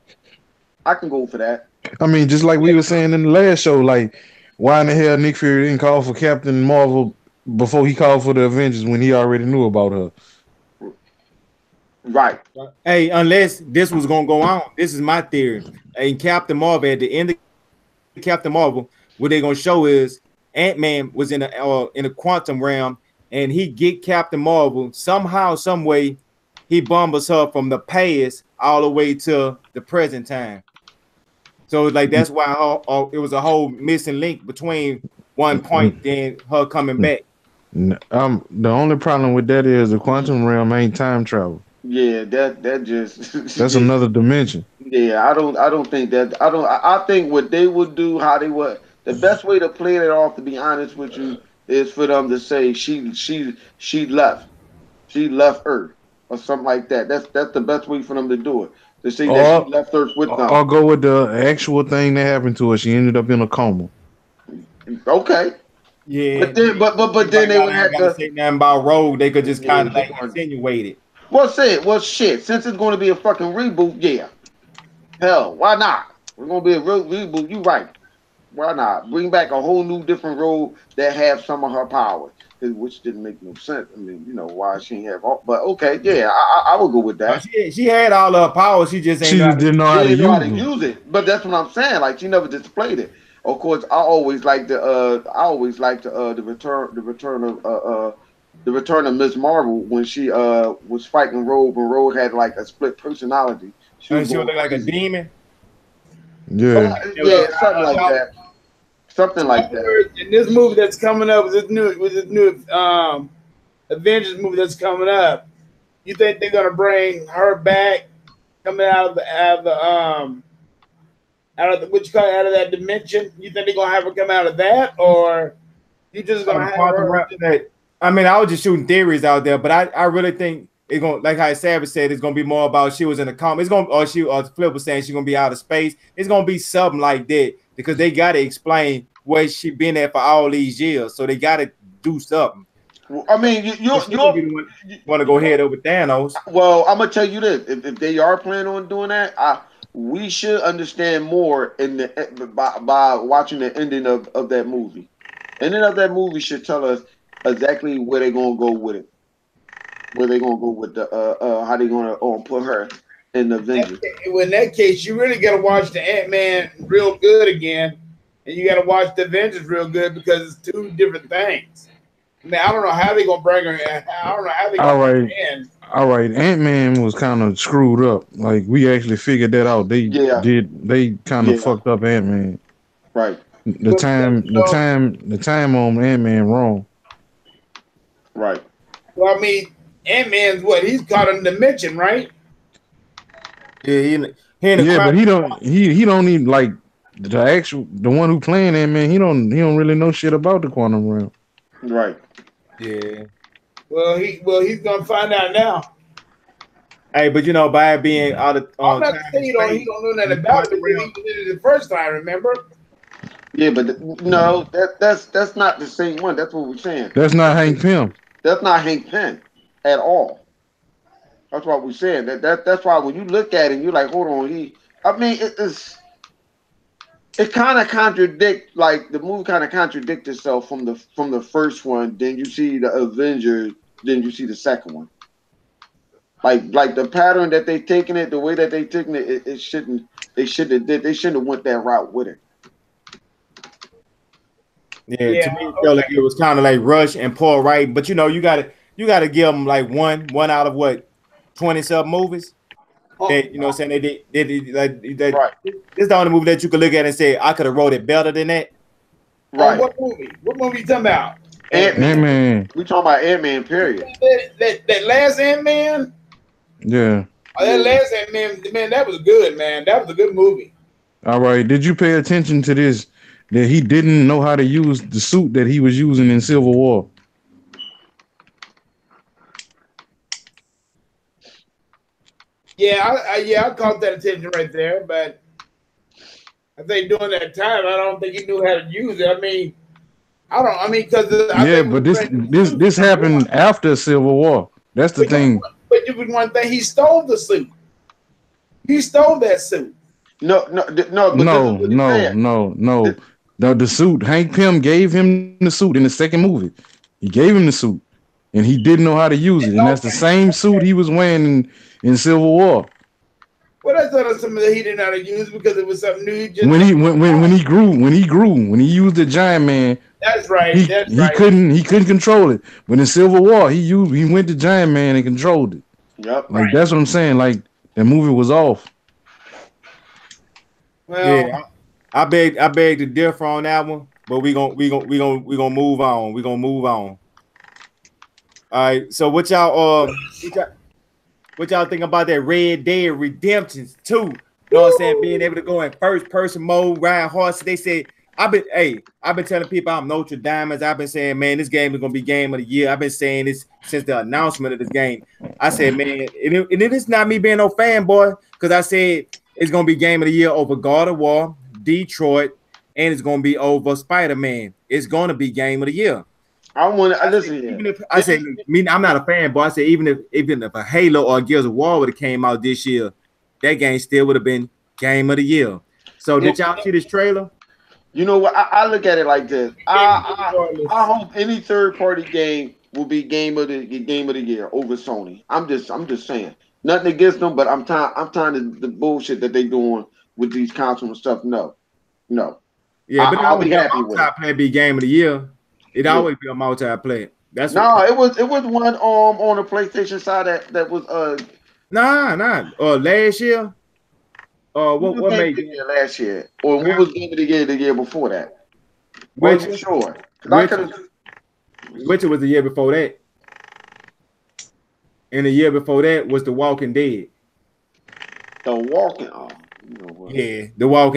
I can go for that. I mean, just like we were saying in the last show, like, why in the hell Nick Fury didn't call for Captain Marvel before he called for the Avengers when he already knew about her? Right. Hey, unless this was gonna go on, this is my theory. In Captain Marvel, at the end of Captain Marvel, what they're gonna show is Ant-Man was in a quantum realm, and he get Captain Marvel somehow, some way. He bumbles her from the past all the way to the present time. So like that's why it was a whole missing link between one point then her coming back. The only problem with that is the quantum realm ain't time travel. Yeah, that just That's another dimension. yeah, I don't think that I think what they would do, how they would the best way to play it off, to be honest with you, is for them to say she left. She left Earth or something like that. That's the best way for them to do it. To say that she Or left Earth with I'll them. go with the actual thing that happened to her. She ended up in a coma. Okay. Yeah, But then they would have gotta to say nothing about Rogue. They could just kind of yeah, like insinuate it. well shit. Since it's gonna be a fucking reboot, yeah. Hell, why not? We're gonna be a real reboot. You right. Why not bring back a whole new different role that have some of her powers, which didn't make no sense. I mean, why she ain't have all, but okay, yeah, I would go with that. She had all her power. She just ain't She know how just to didn't know She how to didn't know how use to them. use it, but that's what I'm saying. Like she never displayed it. Of course, I always like the return of Miss Marvel when she was fighting Rogue, and Rogue had like a split personality. She was and she would going look like a crazy. demon. Yeah. Yeah, something like that. Something like that. In this movie that's coming up, with this new Avengers movie that's coming up, you think they're gonna bring her back, coming out of out of that dimension? You think they're gonna have her come out of that, or you just Oh, gonna the have quantum her? realm. I mean, I was just shooting theories out there, but I really think it's gonna, like how Savage said, it's gonna be more about she was in the coma. It's gonna, or Flip was saying she's gonna be out of space. It's gonna be something like that because they gotta explain where she been at for all these years. So they gotta do something. I mean, you want to go head over Thanos. Well, I'm gonna tell you this: if they are planning on doing that, we should understand more in the by watching the ending of that movie. Ending of that movie should tell us exactly where they're gonna go with it. Where they're gonna go with the how they're gonna put her in the Avengers. In that case, you really gotta watch the Ant-Man real good again, and you gotta watch the Avengers real good because it's two different things. Man, I don't know how they're gonna bring her. I don't know how they're gonna bring her in. All right, Ant-Man was kind of screwed up. Like we actually figured that out. They kind of fucked up Ant-Man. Right. The time on Ant-Man wrong. Right. Well, I mean, Ant-Man's what? He's caught in the dimension, right? Yeah, but he don't even like the one who playing Ant-Man. He don't really know shit about the quantum realm. Right. Yeah. Well, he's gonna find out now. Hey, but you know, by it being out of I'm not saying he don't know nothing about it because he did it the first time. Remember? Yeah, but no, that's not the same one. That's what we're saying. That's not Hank Pym. That's not Hank Pym at all. That's what we're saying. That's why when you look at it, you're like, hold on. I mean, it kind of contradict, like the movie kind of contradict itself from the first one. Then you see the Avengers. Then you see the second one. Like the pattern that they taking it, the way that they taking it, they shouldn't have went that route with it. Yeah, to me, it felt like it was kind of like rush and Paul Wright, but you know, you gotta give them like one out of what 20-something movies. That, you know what I'm saying? They did like that. Right. This is the only movie that you could look at and say I could have wrote it better than that. Right. What movie? What movie you talking about? Ant-Man. We talking about Ant-Man. Period. That last Ant-Man. Yeah. Oh, that last Ant-Man, man, that was good, man. That was a good movie. All right. Did you pay attention to this? That he didn't know how to use the suit that he was using in Civil War. Yeah, I caught that attention right there, but I think during that time, I don't think he knew how to use it. Because but this happened after Civil War. That's the thing. But you would one thing, he stole the suit. He stole that suit. No. The suit, Hank Pym gave him the suit in the second movie. He gave him the suit, and he didn't know how to use it. And that's the same suit he was wearing in Civil War. Well, that's not something that he didn't know how to use because it was something new. When he grew, when he used the Giant Man. That's right. He couldn't control it. But in Civil War, he went to Giant Man and controlled it. Yep. Like that's what I'm saying. Like that movie was off. Well, yeah. I beg to differ on that one, but we gonna move on. We gonna move on. All right. So what y'all think about that Red Dead Redemption 2? You know what I'm saying? Being able to go in first person mode, ride horses. They say I've been telling people I'm Notre Dame. I've been saying, man, this game is gonna be game of the year. I've been saying this since the announcement of this game. I said, man, and it is not me being no fanboy, because I said it's gonna be game of the year over God of War, Detroit, and it's gonna be over Spider-Man. It's gonna be game of the year. I listen. Even if I say, I'm not a fanboy. I say even if a Halo or Gears of War would have came out this year, that game still would have been game of the year. So did y'all see this trailer? You know what? I look at it like this. I hope any third party game will be game of the year over Sony. I'm just saying. Nothing against them, but I'm tired of the bullshit that they doing with these consoles and stuff. No. Yeah, but I'll be happy with it. Multiplayer be game of the year. It always be a multiplayer. That's it was one on the PlayStation side that was last year. What made it last year? Or what was game of the year the year before that? Witcher, sure. Witcher was the year before that. And the year before that was The Walking Dead. The Walking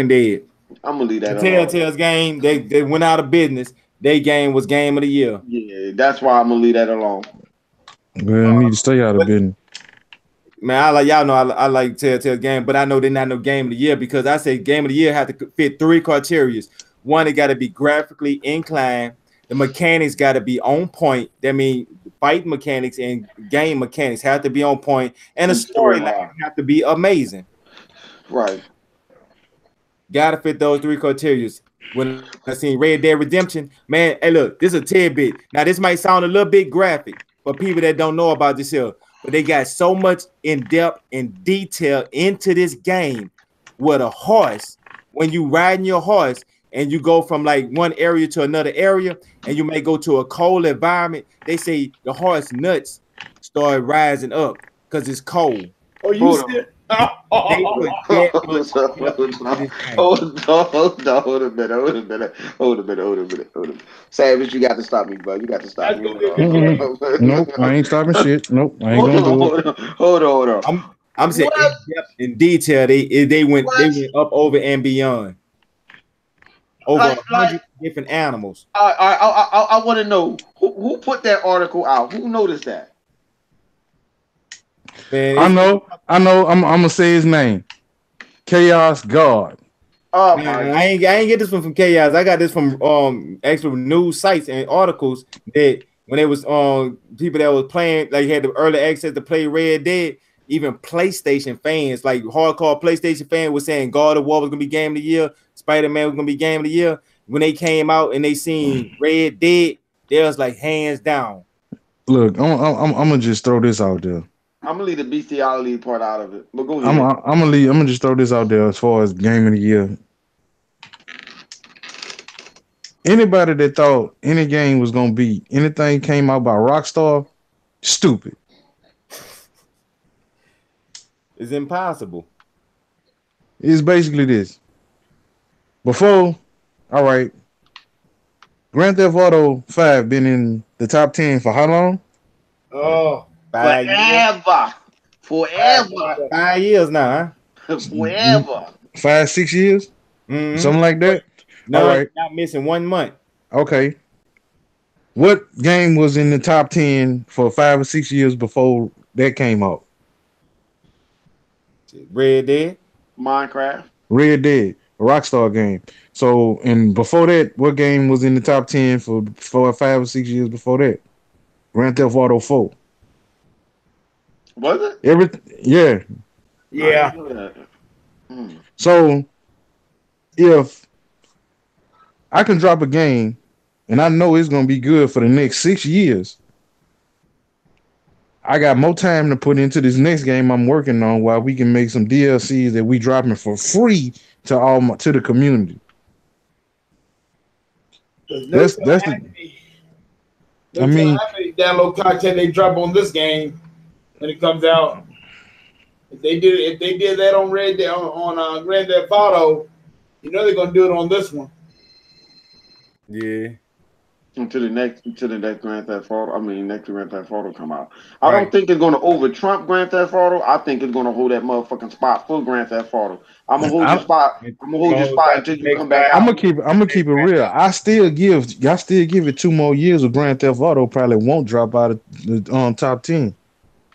Dead. I'm gonna leave that. The Telltale's game, they went out of business. They game was game of the year. Yeah, that's why I'm gonna leave that alone. Well, I need to stay out of business. Man, I like y'all know I like Telltale game, but I know they're not no game of the year because I say game of the year have to fit 3 criteria. One, it got to be graphically inclined. The mechanics got to be on point. That means fight mechanics and game mechanics have to be on point, and the storyline have to be amazing. Right. Got to fit those 3 criteria. When I seen Red Dead Redemption, man, hey, look, this is a tidbit. Now, this might sound a little bit graphic for people that don't know about this here, but they got so much in depth and detail into this game with a horse. When you riding your horse and you go from like one area to another area, and you may go to a cold environment, they say the horse nuts start rising up because it's cold. Oh, you said. Hold a minute. Savage, you got to stop me, bro. You got to stop me. Nope, I ain't stopping shit. Nope, I ain't gonna do it. Hold on. I'm saying in detail, they went up over and beyond. Over 100 different animals. I want to know who put that article out. Who noticed that? Man, I know. I'm gonna say his name. Chaos God. Oh man, I ain't get this one from Chaos. I got this from actual news sites and articles that when it was people that was playing, like had the early access to play Red Dead. Even PlayStation fans, like hardcore PlayStation fans, was saying God of War was gonna be game of the year, Spider-Man was gonna be game of the year. When they came out and they seen Red Dead, they was like hands down. Look, I'm gonna just throw this out there. I'm gonna leave the bestiality part out of it. But go ahead. I'm gonna just throw this out there as far as game of the year. Anybody that thought any game was gonna be anything came out by Rockstar, stupid. It's impossible. It's basically this. Before, all right, Grand Theft Auto 5 been in the top 10 for how long? Oh, forever. 5 years now, huh? Forever. 5-6 years? Mm-hmm. Something like that? No, all right. Not missing 1 month. Okay. What game was in the top 10 for 5 or 6 years before that came out? Red Dead. Minecraft. Red Dead, a Rockstar game. So, and before that, what game was in the top 10 for 5 or 6 years before that? Grand Theft Auto 4. Was it? Yeah. So, if I can drop a game and I know it's going to be good for the next 6 years, I got more time to put into this next game I'm working on while we can make some DLCs that we dropping for free to the community. That's the. I mean, how many download content they drop on this game when it comes out. If they did that on Red Dead on Grand Theft Auto, you know they're gonna do it on this one. Yeah. Until the next Grand Theft Auto, next Grand Theft Auto come out. I don't think it's gonna over Trump Grand Theft Auto. I think it's gonna hold that motherfucking spot for Grand Theft Auto. I'm gonna hold your spot. I'm gonna hold your spot until you come back out. I'm gonna keep it real. I still give it 2 more years of Grand Theft Auto. Probably won't drop out of the top 10.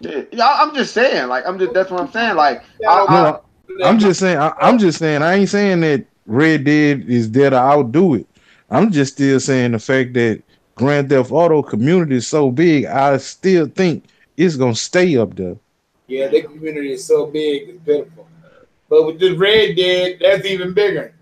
Yeah, I'm just saying. That's what I'm saying. Like, I'm just saying. I ain't saying that Red Dead is there to outdo it. I'm just still saying the fact that Grand Theft Auto community is so big, I still think it's gonna stay up there. Yeah, the community is so big, it's pitiful. But with this Red Dead, that's even bigger.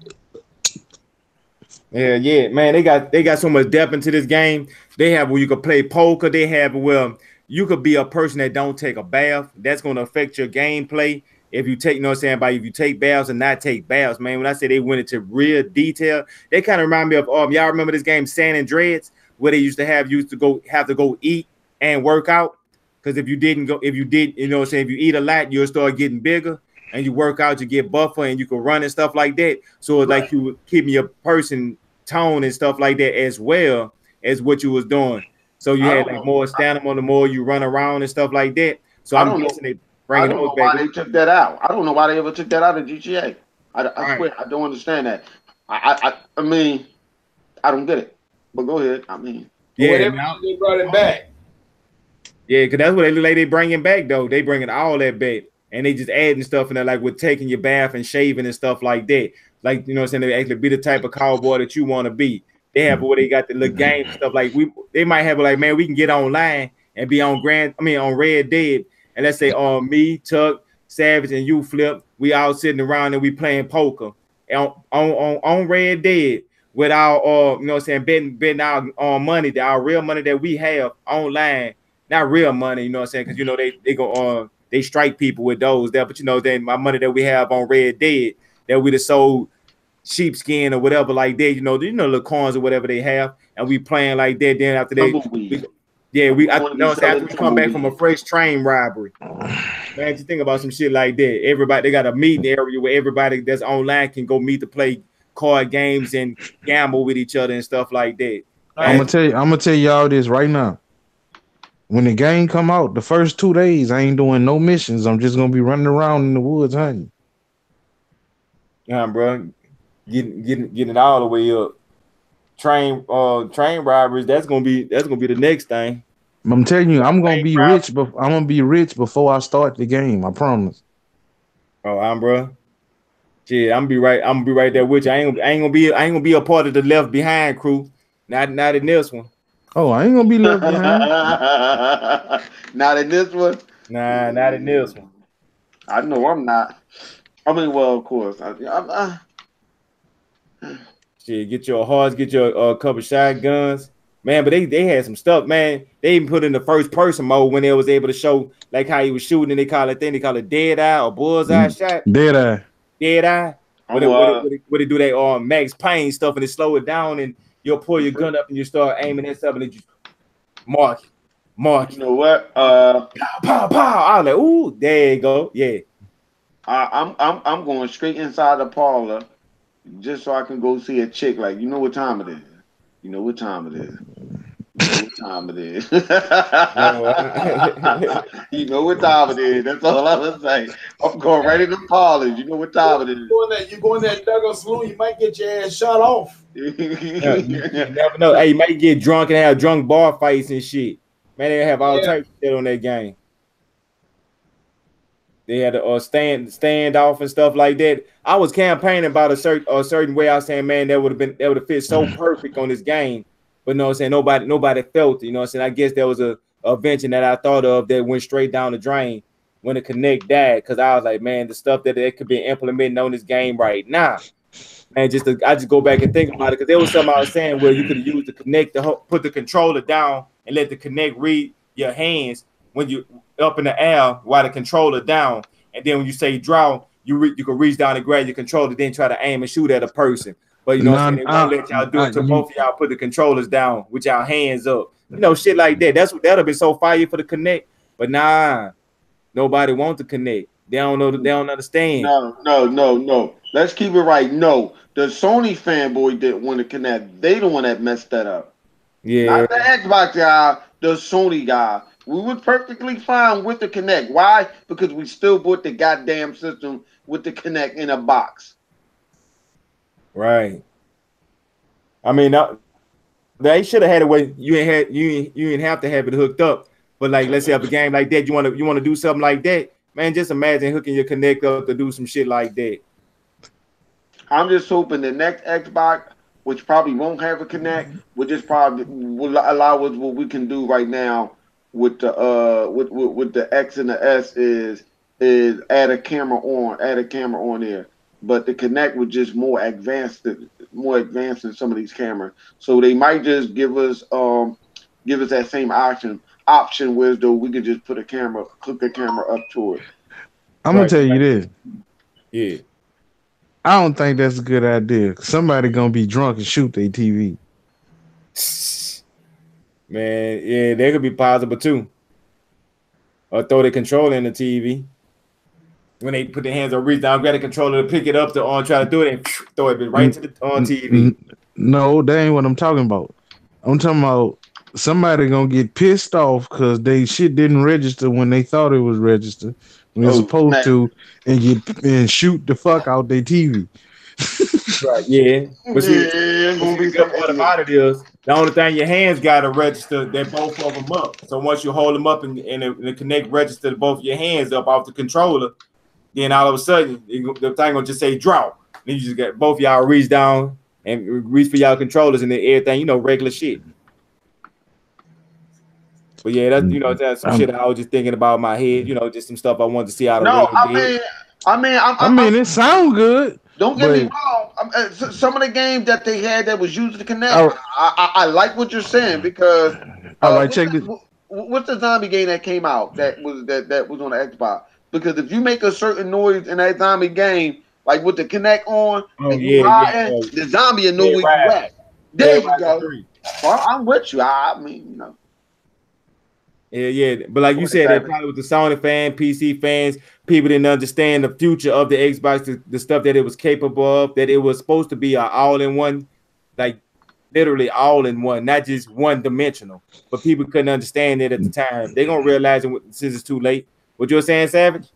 Yeah, man. They got so much depth into this game. They have where you could play poker. They have where you could be a person that don't take a bath. That's gonna affect your gameplay. If you take, if you take baths and not take baths, man. When I say they went into real detail, they kind of remind me of y'all remember this game San Andreas, where they used to have to go eat and work out. Because if you eat a lot, you'll start getting bigger, and you work out, you get buffer, and you can run and stuff like that. So it's like you were keeping your person tone and stuff like that as well as what you was doing. So you had more stamina the more you run around and stuff like that. So I'm guessing they bringing those back. I don't know why they took that out. I don't know why they ever took that out of GTA. I swear I don't understand that. I mean, I don't get it. But go ahead. I mean, Yeah, they brought it back. Yeah, because that's what they look like they bringing back though. They bringing all that back, and they just adding stuff in there, like with taking your bath and shaving and stuff like that. Like, you know what I'm saying, they actually be the type of cowboy that you want to be. They have where they got the little game stuff. Like they might have like, man, we can get online and be on on Red Dead, and let's say me, Tuck, Savage, and you Flip, we all sitting around and we playing poker on Red Dead with our you know what I'm saying, betting our money, our real money that we have online. Not real money, you know what I'm saying? Because you know they go they strike people with those there, but you know, then my money that we have on Red Dead that we just sold sheepskin or whatever like that, you know the coins or whatever they have, and we playing like that. Then after after we come back from a fresh train robbery, man, just think about some shit like that. Everybody, they got a meeting area where everybody that's online can go meet to play card games and gamble with each other and stuff like that. I'm gonna tell y'all this right now. When the game come out, the first 2 days, I ain't doing no missions. I'm just gonna be running around in the woods hunting. Yeah, bro, getting it all the way up. Train robberies. That's gonna be the next thing. I'm telling you, I'm gonna be rich. I'm gonna be rich before I start the game. I promise. Oh, bro. Shit, I'm gonna be right there with you. I ain't gonna be a part of the left behind crew. Not in this one. Oh, I ain't gonna be left behind. Not in this one. Nah, not in this one. I know I'm not. I mean, well, of course. Shit, get your hearts, get your couple shotguns, man. But they had some stuff, man. They even put in the first person mode when they was able to show like how he was shooting, and they call it dead eye or bullseye shot. Dead eye. What they do that Max Payne stuff, and they slow it down, and you'll pull your gun up and you start aiming at something and you mark. You know what? Pow, pow, pow. I was like, ooh, there you go. Yeah. I'm going straight inside the parlor just so I can go see a chick. Like, you know what time it is? You know what time it is? You know what time it is. That's all I'm gonna say. I'm going right in the parlor. You know what time it is. You go in that Douglas saloon, you might get your ass shot off. You never know. Hey, you might get drunk and have drunk bar fights and shit. Man, they have all types of shit on that game. They had a stand off and stuff like that. I was campaigning about a certain way. I was saying, man, that would have fit so perfect on this game. But no, I'm saying nobody felt it. You know what I'm saying? I guess there was a invention that I thought of that went straight down the drain when the Kinect died. Because I was like, man, the stuff that could be implemented on this game right now. Man, I just go back and think about it, because there was something I was saying where you could use the Kinect to put the controller down and let the Kinect read your hands when you up in the air while the controller down, and then when you say draw, you can reach down and grab your controller, then try to aim and shoot at a person. But you know what I'm saying, they won't let y'all do it till both of y'all put the controllers down with y'all hands up. You know, shit like that. That'll be so fire for the Kinect. But nah, nobody wants to connect. They don't know. They don't understand. No. Let's keep it right. No, the Sony fanboy didn't want to connect. They the one that messed that up. Yeah. Not the Xbox guy, the Sony guy. We were perfectly fine with the Kinect. Why? Because we still bought the goddamn system with the Kinect in a box. Right. I mean, they should have had it where you ain't have to have it hooked up. But like, let's say if a game like that, you want to do something like that, man. Just imagine hooking your Kinect up to do some shit like that. I'm just hoping the next Xbox, which probably won't have a Kinect, will allow us what we can do right now with the with the X and the S is add a camera on there. But the Kinect was just more advanced than some of these cameras. So they might just give us that same option where though we could just hook a camera up to it. I'm gonna tell you this. Yeah. I don't think that's a good idea. Somebody gonna be drunk and shoot their TV. Man, yeah, they could be possible too. Or throw the controller in the TV. When they put their hands on reach down, grab the controller to pick it up to try to do it and throw it right to the TV. No, that ain't what I'm talking about. I'm talking about somebody gonna get pissed off because they shit didn't register when they thought it was registered when it's supposed to, and shoot the fuck out their TV. Right. Yeah. But see, it's gonna be the good part about it is the only thing your hands got to register that both of them up. So once you hold them up and the Kinect register both your hands up off the controller, then all of a sudden the thing gonna just say draw. Then you just got both y'all reach down and reach for y'all controllers and then everything, regular shit. But yeah, that's that's some shit I was just thinking about in my head. Just some stuff I wanted to see how the I mean, it sounds good. Don't get me wrong. Some of the games that they had that was used to connect, I like what you're saying because. All right, check this. What's the zombie game that came out that was on the Xbox? Because if you make a certain noise in that zombie game, like with the Kinect on, the zombie will know where you at. There you go. Well, I'm with you. I mean, Yeah. But like you said, that probably with the Sony fan, PC fans, people didn't understand the future of the Xbox, the stuff that it was capable of, that it was supposed to be an all-in-one, like literally all-in-one, not just one-dimensional. But people couldn't understand it at the time. They're going to realize it since it's too late. What you were saying, Savage?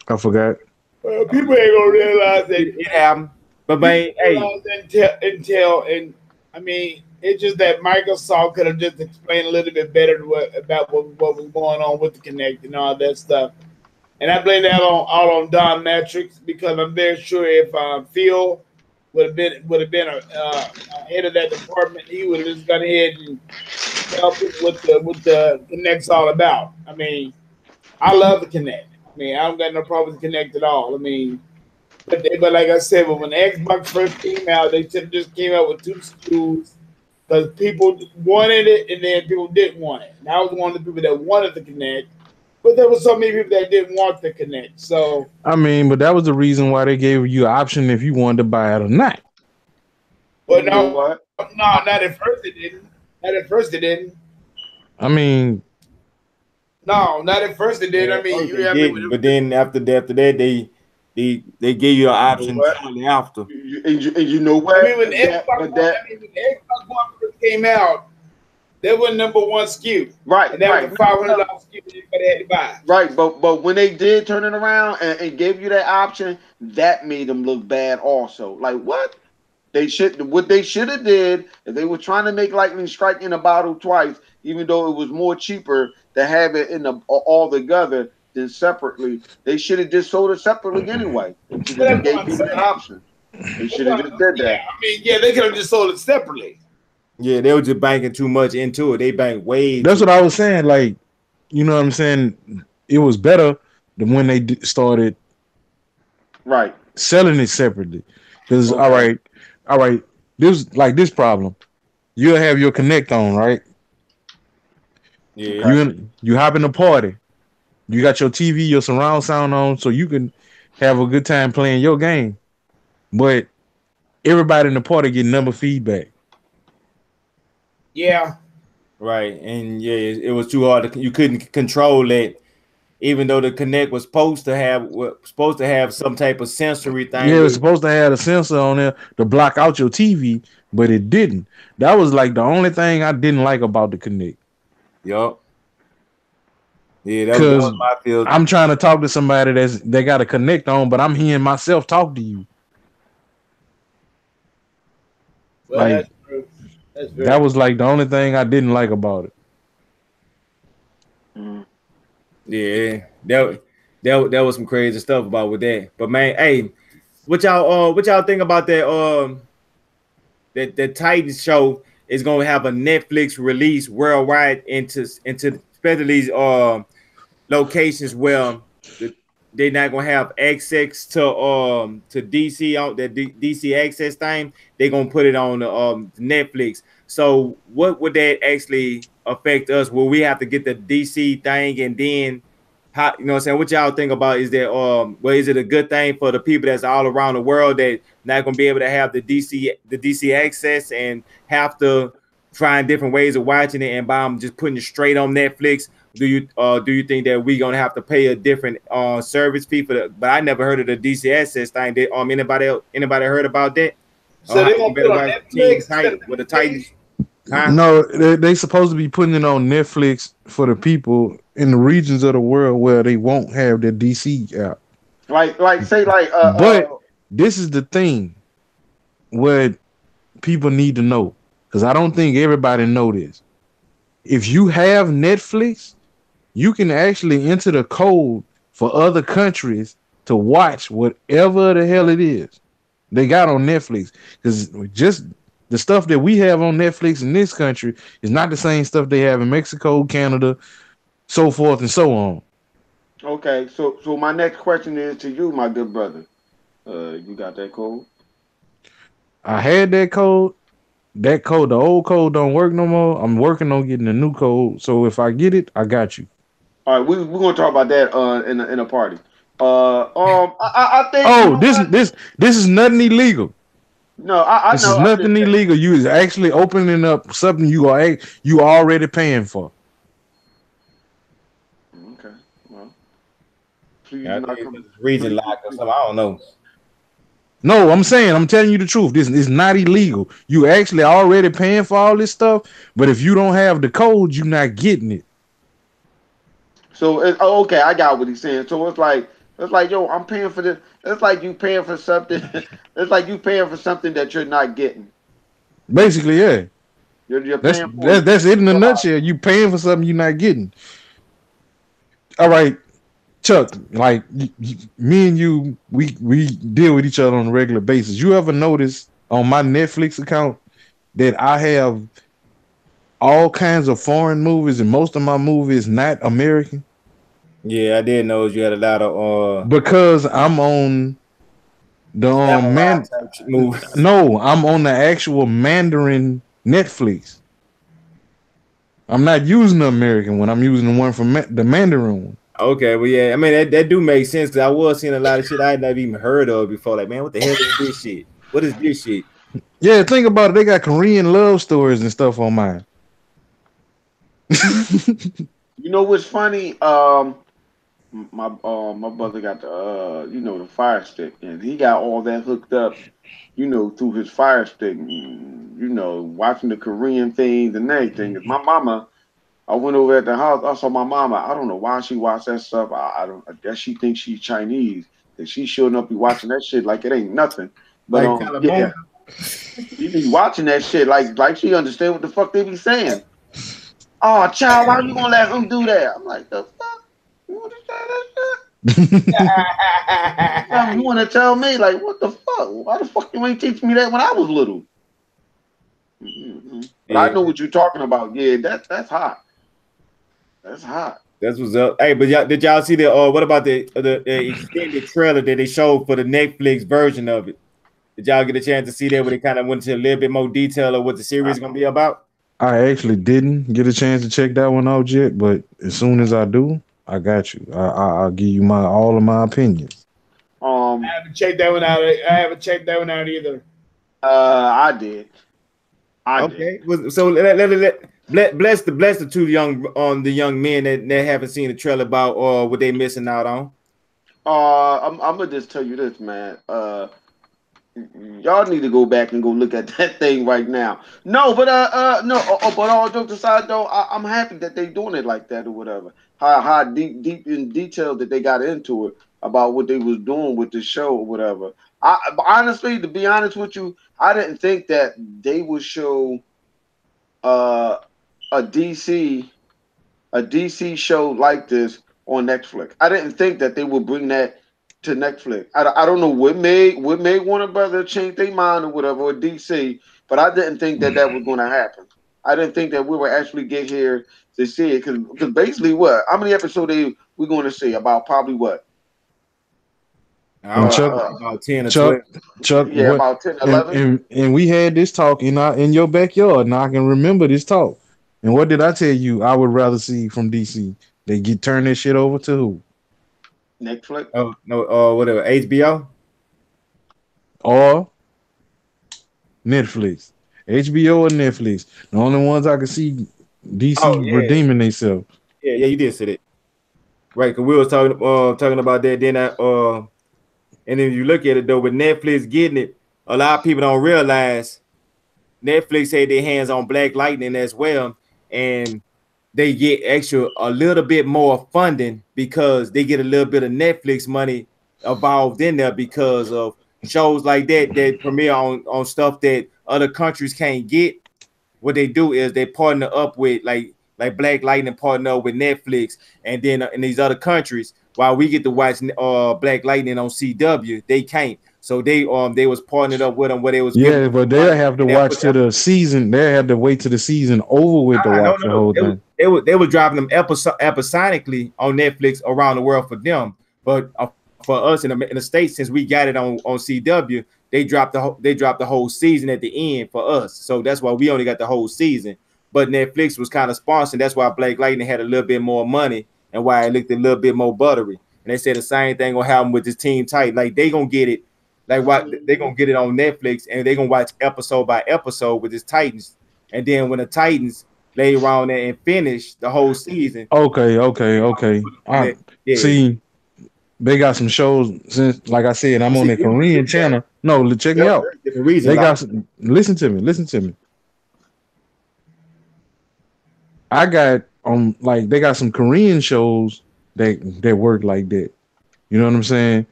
I forgot. Well, people ain't going to realize that it happened. But, man, hey. Intel, I mean, it's just that Microsoft could have just explained a little bit better about what was going on with the Kinect and all that stuff. And I blame that all on Don Matrix because I'm very sure if Phil would have been head of that department, he would have just gone ahead and helped with the Kinect's all about. I mean, I love the Kinect. I mean, I don't got no problem with the Kinect at all. I mean, but like I said, when the Xbox first came out, they just came out with two SKUs because people wanted it and then people didn't want it. And I was one of the people that wanted the Kinect, but there was so many people that didn't want the Kinect. So I mean, but that was the reason why they gave you an option if you wanted to buy it or not. Well, no, not at first it didn't. Not at first it didn't. I mean, no, not at first it did. I mean, but then after that, they gave you an option shortly after. You know what? I mean, when Xbox One first came out, that was number one SKU. Right. And that was a $500 SKU everybody had to buy. Right, but when they did turn it around and gave you that option, that made them look bad also. Like what? What they should have did if they were trying to make lightning strike in a bottle twice, even though it was more cheaper to have it in all together than separately. They should have just sold it separately anyway. They gave you that option. They should have just did that. Yeah, I mean, they could have just sold it separately. Yeah, they were just banking too much into it. They banked way. That's what I was saying. Like, you know what I'm saying? It was better than when they started selling it separately. Because all right, this problem. You'll have your Kinect on, right? Yeah. You hop in the party. You got your TV, your surround sound on, so you can have a good time playing your game. But everybody in the party get number feedback. Yeah. Right. And yeah, it was too hard you couldn't control it, even though the Kinect was supposed to have some type of sensory thing. Yeah, it was supposed to have a sensor on there to block out your TV, but it didn't. That was like the only thing I didn't like about the Kinect. Yup. Yeah, that was my feel. I'm trying to talk to somebody they got a Kinect on, but I'm hearing myself talk to you. Well, like, that's true. That was like the only thing I didn't like about it. Yeah, that was some crazy stuff about with that. But man, hey, what y'all think about that? That Titans show is gonna have a Netflix release worldwide into especially these locations where they're not gonna have access to DC on that DC access thing. They're gonna put it on Netflix. So what would that actually affect us? Will we have to get the DC thing and then how, you know what I'm saying? What y'all think about is that well, is it a good thing for the people that's all around the world that not gonna be able to have the DC access and have to find different ways of watching it and by them just putting it straight on Netflix? Do you think that we're gonna have to pay a different service fee for the? But I never heard of the DC access thing. Did anybody heard about that? So they gonna put on Netflix with the Titans. Huh? No, they supposed to be putting it on Netflix for the people in the regions of the world where they won't have their DC app. But this is the thing what people need to know, because I don't think everybody know this. If you have Netflix, you can actually enter the code for other countries to watch whatever the hell it is they got on Netflix. Because just the stuff that we have on Netflix in this country is not the same stuff they have in Mexico, Canada, so forth and so on. Okay, so my next question is to you, my good brother. You got that code? I had that code. That code, the old code don't work no more. I'm working on getting a new code. So if I get it, I got you. All right, we're gonna talk about that in a party. I think. Oh, You know this is nothing illegal. No, I This know. is nothing illegal. You is actually opening up something you already paying for. Okay, well, please Yeah, I not think come. it's region lock or something. I don't know. No, I'm telling you the truth. This is not illegal. You actually already paying for all this stuff, but if you don't have the code, you're not getting it. So okay, I got what he's saying. So it's like yo, I'm paying for this. It's like you paying for something. It's like you paying for something that you're not getting. Basically, yeah. You're That's paying for that's it in a nutshell. You paying for something you're not getting. All right, Chuck. Like me and you, we deal with each other on a regular basis. You ever notice on my Netflix account that I have all kinds of foreign movies, and most of my movies not American? Yeah, I did know you had a lot of Because I'm on the movies. No, I'm on the actual Mandarin Netflix. I'm not using the American one. I'm using the one from the Mandarin one. Okay, well, yeah, I mean that do make sense because I was seeing a lot of shit I had never even heard of before. Like, man, what the hell is this shit? What is this shit? Yeah, think about it. They got Korean love stories and stuff on mine. You know what's funny? My brother got the the Fire Stick, and he got all that hooked up, through his Fire Stick. Watching the Korean things and everything. 'Cause my mama, I went over at the house. I saw my mama. I don't know why she watched that stuff. I don't. I guess she thinks she's Chinese. That she should not be watching that shit like it ain't nothing. But Like yeah, she be watching that shit like she understand what the fuck they be saying. Oh, child, why you gonna let him do that? I'm like, the fuck? You want to say that shit? You want to tell me, like, what the fuck? Why the fuck you ain't teach me that when I was little? Mm-hmm. But yeah. I know what you're talking about. Yeah, that's hot. That's hot. That's what's up. Hey, but did y'all see the what about the extended trailer that they showed for the Netflix version of it? Did y'all get a chance to see that where they kind of went into a little bit more detail of what the series is gonna be about? I actually didn't get a chance to check that one out yet, but as soon as I do, I got you. I'll give you all of my opinions. I haven't checked that one out. I haven't checked that one out either. I did. Okay. So bless the two young men that haven't seen the trailer about or what they missing out on. I'm gonna just tell you this, man. Y'all need to go back and go look at that thing right now. No, but but all jokes aside, though, I'm happy that they doing it like that or whatever. How deep in detail that they got into it about what they was doing with the show or whatever. Honestly, to be honest with you, I didn't think that they would show a DC show like this on Netflix. I didn't think that they would bring that to Netflix. I don't know what made Warner Brothers change their mind or whatever, or DC, but I didn't think that was going to happen. I didn't think that we would actually get here to see it because basically what? How many episodes we going to see? About probably what? About 10 or 12. Chuck, yeah, about 10, 11. And we had this talk in your backyard. Now I can remember this talk. And what did I tell you? I would rather see from DC. They turn this shit over to who? Netflix. Oh no, whatever. HBO or Netflix. HBO or Netflix. The only ones I can see DC redeeming themselves. Yeah, you did say that. Right, because we was talking about that. Then and then you look at it though, with Netflix getting it, a lot of people don't realize Netflix had their hands on Black Lightning as well, and they get a little bit more funding because they get a little bit of Netflix money involved in there because of shows like that premiere on stuff that other countries can't get, what they do is they partner up with like Black Lightning partner up with Netflix, and then in these other countries, while we get to watch Black Lightning on CW, they can't. So they was partnered up with them where they was yeah, but they have to watch to the season. They have to wait till the season over with to watch the whole thing. They were dropping them episodically on Netflix around the world for them, but for us in the States, since we got it on CW, they dropped the whole season at the end for us. So that's why we only got the whole season. But Netflix was kind of sponsored. That's why Black Lightning had a little bit more money and why it looked a little bit more buttery. And they said the same thing gonna happen with this Teen Titan. Like they gonna get it, like what they gonna get it on Netflix, and they gonna watch episode by episode with this Titans. And then when the Titans lay around there and finish the whole season. Okay. See. They got some shows since, like I said, I'm on the Korean channel. No, check me out. They got some, listen to me. I got like they got some Korean shows that work like that. You know what I'm saying?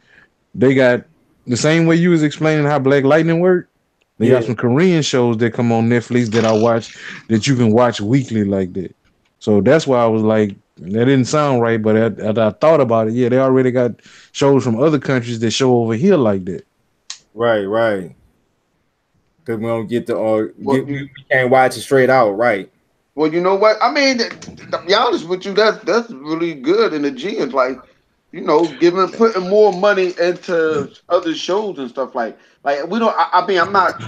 They got the same way you was explaining how Black Lightning worked. They got some Korean shows that come on Netflix that I watch that you can watch weekly like that. So that's why I was like, that didn't sound right, but I thought about it. Yeah, they already got shows from other countries that show over here like that. Right. Because we don't get we can't watch it straight out, right? Well, you know what? I mean, to be honest with you, that's really good in the genes. Like, you know, putting more money into other shows and stuff like we don't. I mean, I'm not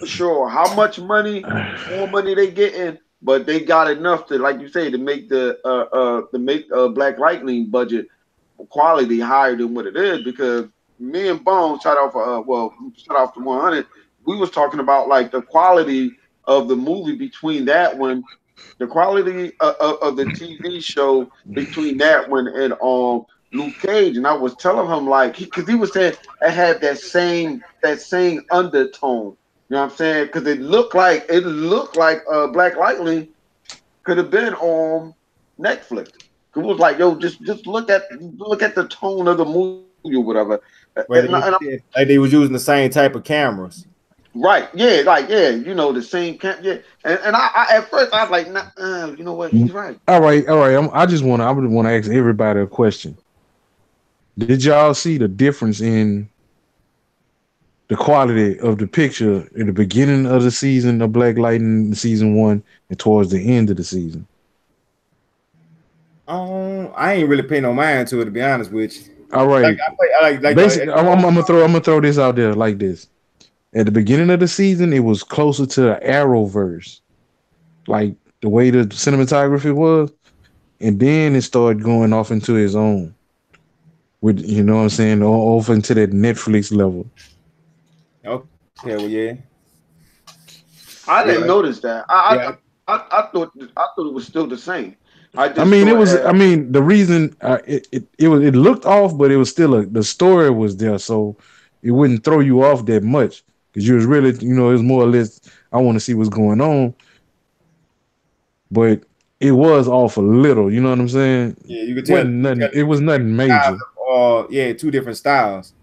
sure how much more money they getting. But they got enough to, like you say, to make Black Lightning budget quality higher than what it is. Because me and Bones shout out to 100. We was talking about like the quality of the movie between that one, the quality of the TV show between that one and Luke Cage, and I was telling him like because he was saying it had that same undertone. You know what I'm saying? Because it looked like Black Lightning could have been on Netflix. It was like, yo, just look at the tone of the movie or whatever. Like they was using the same type of cameras. Right? Yeah, you know the same yeah. And I at first I was like, nah, you know what? He's right. All right. I just want to ask everybody a question. Did y'all see the difference in the quality of the picture in the beginning of the season of Black Lightning, season 1, and towards the end of the season? I ain't really paying no mind to it, to be honest with you. All right. Basically, I'm gonna throw this out there like this. At the beginning of the season, it was closer to the Arrowverse, like the way the cinematography was, and then it started going off into its own. With you know what I'm saying, off into that Netflix level. Okay, well, yeah. I didn't notice that. I thought it was still the same. The reason it looked off, but it was still the story was there, so it wouldn't throw you off that much because you was really, it was more or less I want to see what's going on, but it was off a little. You know what I'm saying? Yeah, you could tell. It was nothing major. Two different styles.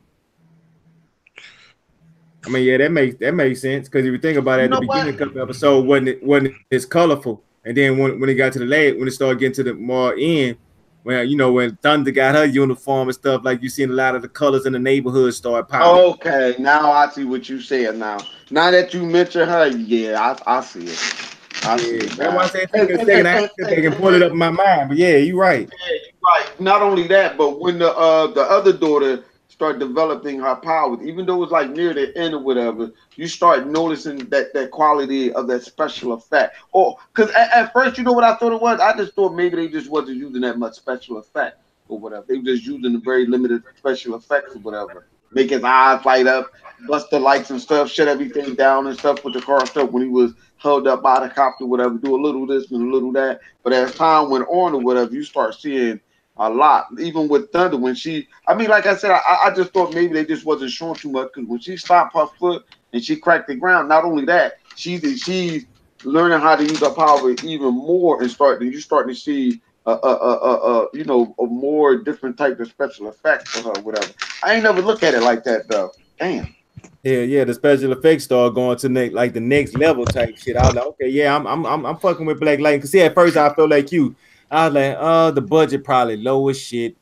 I mean, yeah, that makes sense because if you think about it, at the beginning of the episode wasn't as colorful, and then when it got to the late, when it started getting to the more end, when Thunder got her uniform and stuff, like you seen a lot of the colors in the neighborhood start popping. Okay, now I see what you said. Now that you mention her, yeah, I see it. I see it. That's why I said they can pull it up in my mind. But yeah, you're right. Yeah, you're right. Not only that, but when the other daughter start developing her powers, even though it's like near the end or whatever, you start noticing that quality of that special effect. Or because at first, you know what I thought it was? I just thought maybe they just wasn't using that much special effect or whatever. They were just using the very limited special effects or whatever. Make his eyes light up, bust the lights and stuff, shut everything down and stuff with the car stuff when he was held up by the cops or whatever, do a little this and a little that. But as time went on or whatever, you start seeing a lot, even with Thunder. When like I said, I just thought maybe they just wasn't showing too much because when she stopped her foot and she cracked the ground, not only that, she's learning how to use her power even more and you starting to see a more different type of special effects for her, whatever. I ain't never look at it like that though. Damn. Yeah, the special effects started going to like the next level type shit. I was like, okay, yeah, I'm fucking with Black Lightning. Cause see, at first I felt like you. I was like, the budget probably low as shit.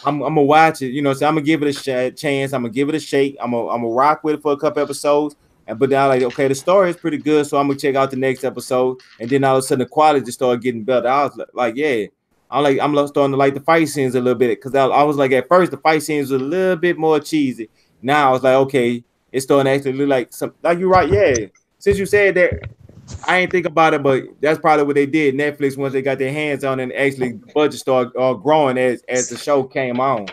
I'm gonna watch it, you know. So I'm gonna give it a chance. I'm gonna give it a shake. I'm gonna rock with it for a couple episodes. And but now like, okay, the story is pretty good, so I'm gonna check out the next episode. And then all of a sudden the quality just started getting better. I was like, yeah, I'm starting to like the fight scenes a little bit because I was like at first the fight scenes were a little bit more cheesy. Now I was like, okay, it's starting to actually look like some like you're right, yeah. Since you said that, I ain't think about it, but that's probably what they did. Netflix once they got their hands on it and actually the budget started growing as the show came on.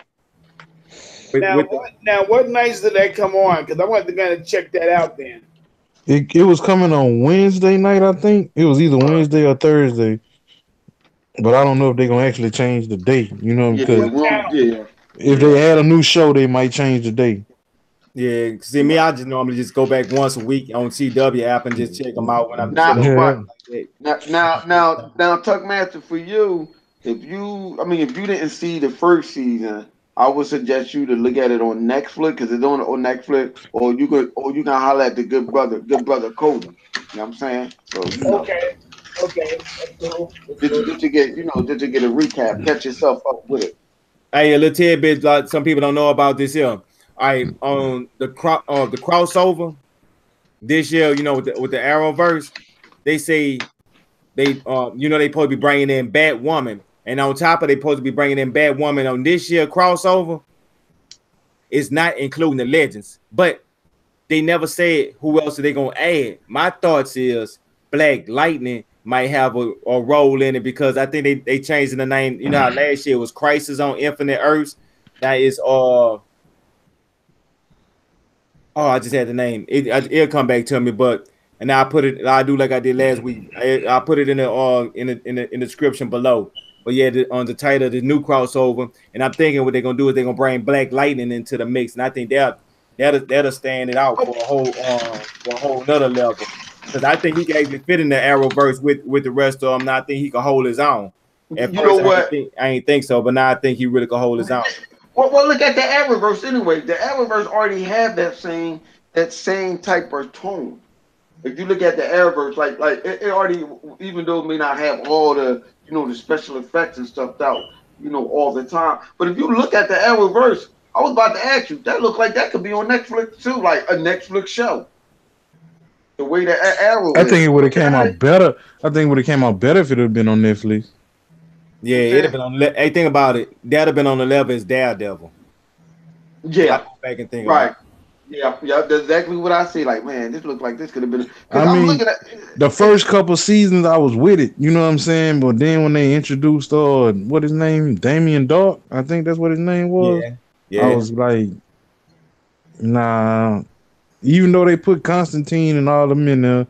What nights did that come on? Because I want to kind of check that out then. It was coming on Wednesday night, I think. It was either Wednesday or Thursday. But I don't know if they're gonna actually change the day, you know, because if they add a new show, they might change the day. Yeah, see me, I just normally just go back once a week on CW app and just check them out when I'm now, now, Tuckmaster, for you, if you didn't see the first season, I would suggest you to look at it on Netflix because it's on Netflix, or you can holler at the good brother Cody. You know what I'm saying? So okay, that's cool. Just to get a recap, catch yourself up with it. Hey, a little tidbit, like some people don't know about this here. All right, on the crossover this year, you know, with the Arrowverse, they say they they supposed to be bringing in Batwoman, and on top of they supposed to be bringing in Batwoman on this year crossover. It's not including the Legends, but they never said who else are they gonna add. My thoughts is Black Lightning might have a role in it because I think they changed the name. You know how last year it was Crisis on Infinite Earths. That is I just had the name. It'll come back to me, but and I put it. I do like I did last week. I put it in the description below. But yeah, on the title, the new crossover, and I'm thinking what they're gonna do is they're gonna bring Black Lightning into the mix, and I think that'll stand it out for a whole another level. Because I think he can actually fit in the Arrowverse with the rest of them. And I think he can hold his own. At you know what? I ain't think so, but now I think he really can hold his own. Well, look at the Arrowverse anyway. The Arrowverse already have that same type of tone. If you look at the Arrowverse, like it already, even though it may not have all the the special effects and stuff out, all the time. But if you look at the Arrowverse, I was about to ask you, that looked like that could be on Netflix too, like a Netflix show. The way the Arrow. I think it would have came out better. I think it would have came out better if it had been on Netflix. Yeah, it'd have been on. Hey, think about it. That'd have been on the level as Daredevil. Yeah, I go back and think right. Yeah, that's exactly what I see. Like, man, this looked like this could have been. I'm looking at the first couple seasons, I was with it. You know what I'm saying? But then when they introduced, what his name, Damien Dark, I think that's what his name was. Yeah. I was like, nah. Even though they put Constantine and all them in there,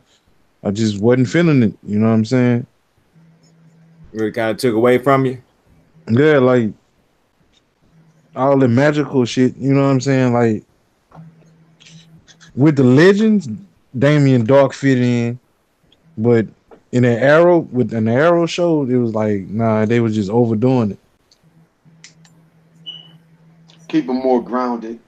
I just wasn't feeling it. You know what I'm saying? Really kind of took away from you? Yeah, like all the magical shit. You know what I'm saying? Like with the Legends, Damien Dark fit in, but in an Arrow show, it was like, nah, they was just overdoing it. Keep them more grounded.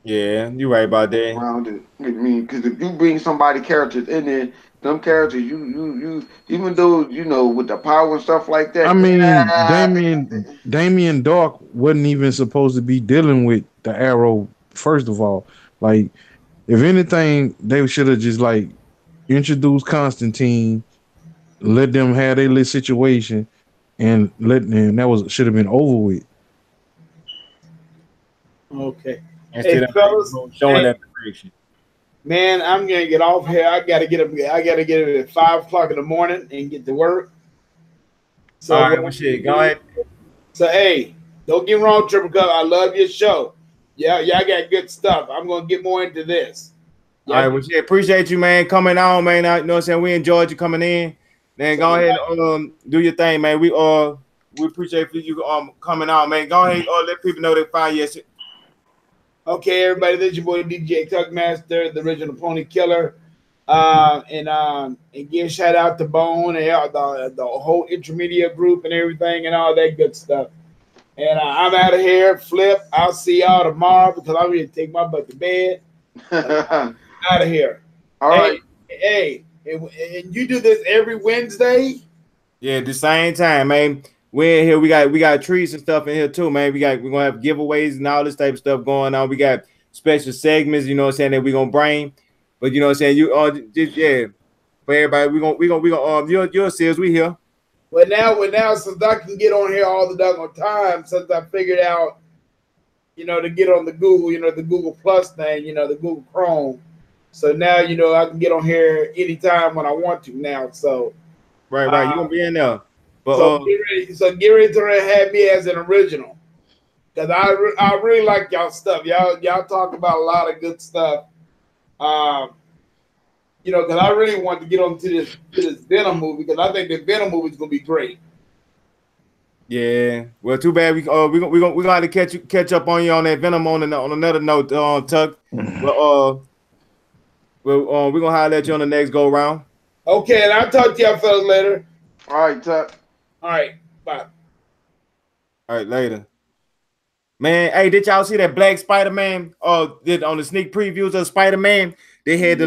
Yeah, you're right about that. Grounded. I mean, because if you bring somebody characters in there, them characters, you even though with the power and stuff like that. I mean, Damien Dark wasn't even supposed to be dealing with the Arrow. First of all, like if anything, they should have just like introduced Constantine, let them have their little situation, and that should have been over with. Okay. Instead of showing that direction. Man, I'm gonna get off here. I gotta get up at 5 o'clock in the morning and get to work. So all right, well, shit, go ahead. So hey, don't get me wrong, Triple Cup. I love your show. Yeah, y'all got good stuff. I'm gonna get more into this. All right, well, shit, appreciate you, man, coming on, man. You know what I'm saying? We enjoyed you coming in. Then go ahead and do your thing, man. We appreciate you coming on, man. Go ahead, let people know they find you. Okay, everybody, this is your boy DJ Tuckmaster, the original Pony Killer. And give shout out to Bone and the whole intermediate group and everything and all that good stuff. And I'm out of here. Flip. I'll see y'all tomorrow because I'm going to take my butt to bed. Out of here. All right. Hey, and you do this every Wednesday? Yeah, at the same time, man. We're in here. We got treats and stuff in here too, man. We're gonna have giveaways and all this type of stuff going on. We got special segments, you know what I'm saying, that we're gonna bring. But you know what I'm saying, for everybody, we gonna you'll see us, we here. Well now since I can get on here all the doggone time, since I figured out, to get on the Google, the Google Plus thing, the Google Chrome. So now, I can get on here anytime when I want to now. So right, you gonna be in there. But get ready to have me as an original. Because I really like y'all stuff. Y'all talk about a lot of good stuff. Because I really want to get on to this Venom movie because I think the Venom movie is gonna be great. Yeah. Well, too bad we gonna have to catch up on you on that Venom on another note, Tuck. But we're gonna holler at you on the next go round. Okay, and I'll talk to y'all fellas later. All right, Tuck. All right, bye. All right, later. Man, hey, did y'all see that Black Spider-Man? Did on the sneak previews of Spider-Man, they had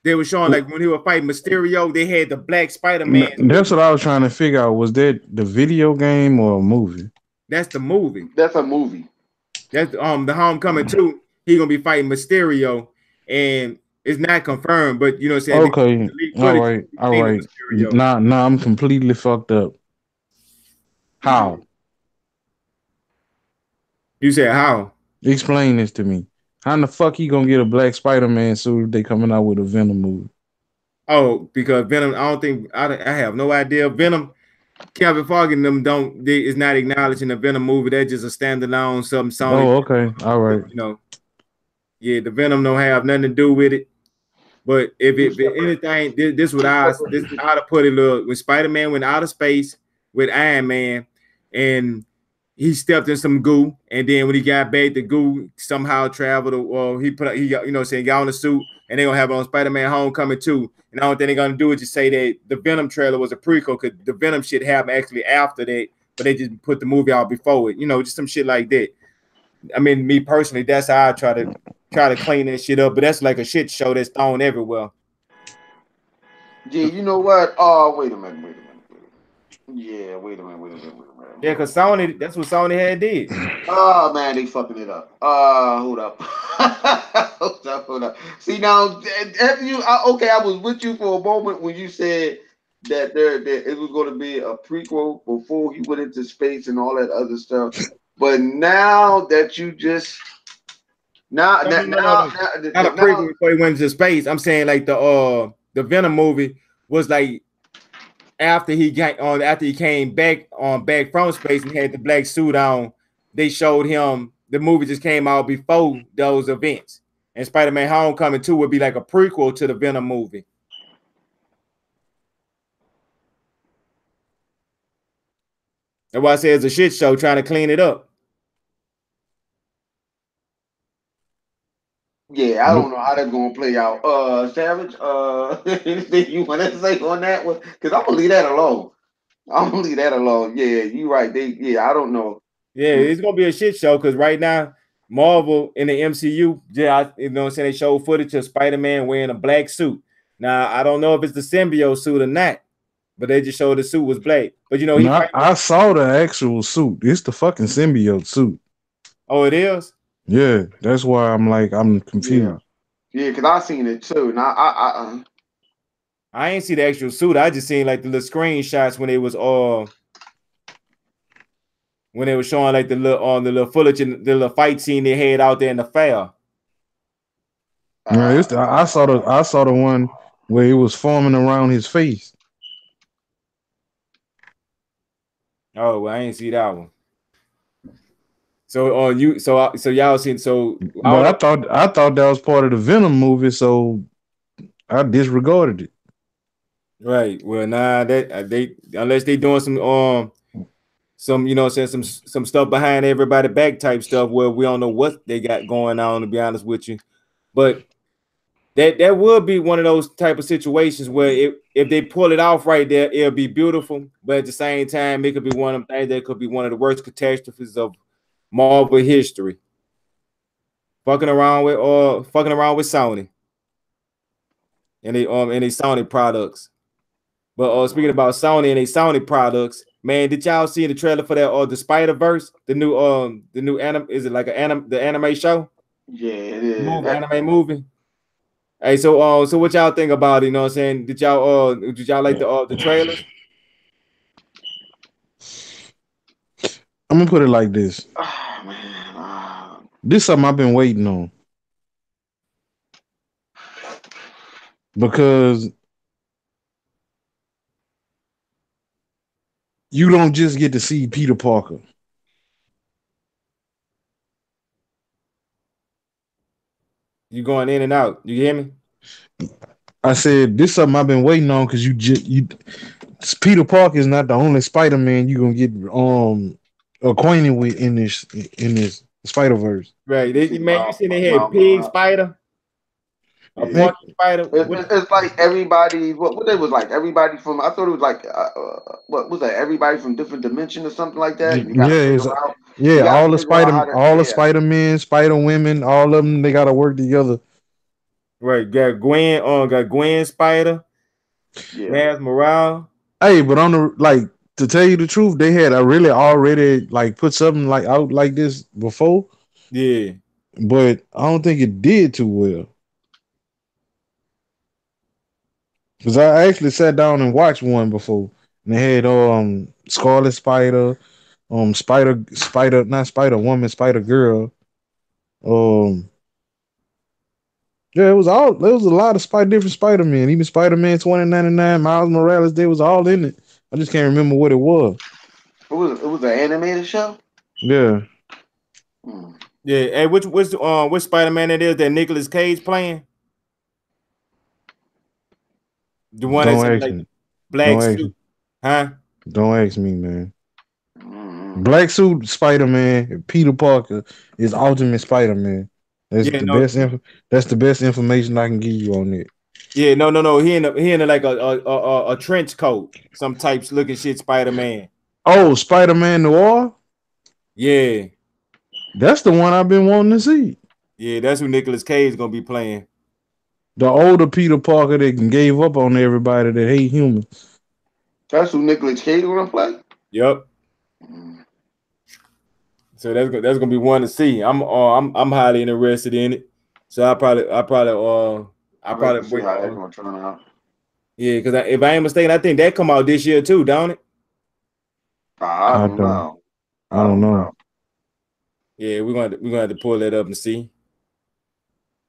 they were showing like when he was fighting Mysterio, they had the Black Spider-Man. That's what I was trying to figure out. Was that the video game or a movie? That's the movie. That's a movie. That's the Homecoming 2. He gonna be fighting Mysterio, and it's not confirmed, but you know what I'm saying. Okay, all right. Nah, I'm completely fucked up. How? You said how? Explain this to me. How in the fuck he gonna get a Black Spider-Man suit if they coming out with a Venom movie? Oh, because Venom, I have no idea. Venom, Kevin Feige and them is not acknowledging the Venom movie. That's just a standalone something. Sony. Oh, okay, all right. Yeah, the Venom don't have nothing to do with it. But if anything, this would I'd have put it. Look, when Spider-Man went out of space with Iron Man, and he stepped in some goo, and then when he got back, the goo somehow traveled. He got on the suit, and they're gonna have it on Spider-Man Homecoming 2. And the only thing they're gonna do is just say that the Venom trailer was a prequel, because the Venom shit happened actually after that, but they just put the movie out before it. Just some shit like that. I mean, me personally, that's how I try to clean that shit up. But that's like a shit show that's thrown everywhere. Yeah, you know what? Oh, wait a minute. Yeah, wait a minute. Yeah, because Sony, that's what Sony had did. Oh man, they fucking it up. Hold up. hold up. See now, after you, I was with you for a moment when you said that it was going to be a prequel before he went into space and all that other stuff. But now that you just not a prequel before he went into space. I'm saying like the Venom movie was like after he came back from space and had the black suit on. They showed him the movie just came out before those events, and Spider-Man Homecoming 2 would be like a prequel to the Venom movie. That's why I say it's a shit show trying to clean it up. Yeah, I don't know how that's gonna play out. Savage, anything you want to say on that one? Because I'm gonna leave that alone. Yeah, you right. I don't know. Yeah, it's gonna be a shit show because right now, Marvel in the MCU, they showed footage of Spider-Man wearing a black suit. Now I don't know if it's the symbiote suit or not, but they just showed the suit was black. But I saw the actual suit. It's the fucking symbiote suit. Oh, it is? Yeah, that's why I'm confused. Yeah, because I seen it too, and I ain't see the actual suit. I just seen like the little screenshots when they were showing like the little footage and the little fight scene they had out there in the fair. I saw the one where it was forming around his face. Oh, well, I ain't see that one. So y'all seen But I thought that was part of the Venom movie, so I disregarded it. Right. Well, nah, they unless they doing some some stuff behind everybody back type stuff where we don't know what they got going on, to be honest with you. But That would be one of those type of situations where if they pull it off right there, it'll be beautiful. But at the same time, it could be one of them things that could be one of the worst catastrophes of Marvel history. Fucking around with Sony and they Sony products. But speaking about Sony and they Sony products, man, did y'all see the trailer for that the Spider-Verse, the new anime? Is it like the anime show? Yeah, it is. Anime movie. Hey, so what y'all think about it? You know what I'm saying? Did y'all like the trailers? I'm gonna put it like this. Oh, man. This is something I've been waiting on. Because you don't just get to see Peter Parker. You going in and out. You hear me? I said this is something I've been waiting on because Peter Parker is not the only Spider-Man you're gonna get acquainted with in this Spider-Verse. Right. You seen they had Pig Spider? A monkey spider. It's like everybody. What they was like? Everybody from. I thought it was like. What was that? Everybody from different dimension or something like that. All the Spider-Men, Spider-Women, all of them. They gotta work together. Right. Got Gwen Spider. Yeah. Miles Morales. Hey, but to tell you the truth, they had really already like put something like out like this before. Yeah. But I don't think it did too well. Because I actually sat down and watched one before. And they had Scarlet Spider, not Spider-Woman, Spider-Girl. There was a lot of different Spider-Man. Even Spider-Man 2099, Miles Morales, they was all in it. I just can't remember what it was. It was an animated show? Yeah. Yeah. Hey, which Spider-Man it is that Nicolas Cage playing? The one that's in like black suit. Huh? Don't ask me, man. Black suit Spider-Man, Peter Parker is Ultimate Spider-Man. That's the best information I can give you on it. Yeah, no. He in like a trench coat, some types looking shit Spider-Man. Oh, Spider-Man Noir? Yeah. That's the one I've been wanting to see. Yeah, that's who Nicolas Cage is gonna be playing. The older Peter Parker that gave up on everybody that hate humans. That's who Nicolas Cage gonna play? Yep. So that's gonna be one to see. I'm highly interested in it. So I probably see how that's gonna turn out. Yeah, because if I ain't mistaken, I think that come out this year too, don't it? I don't know. I don't know. Yeah, we're gonna have to pull that up and see.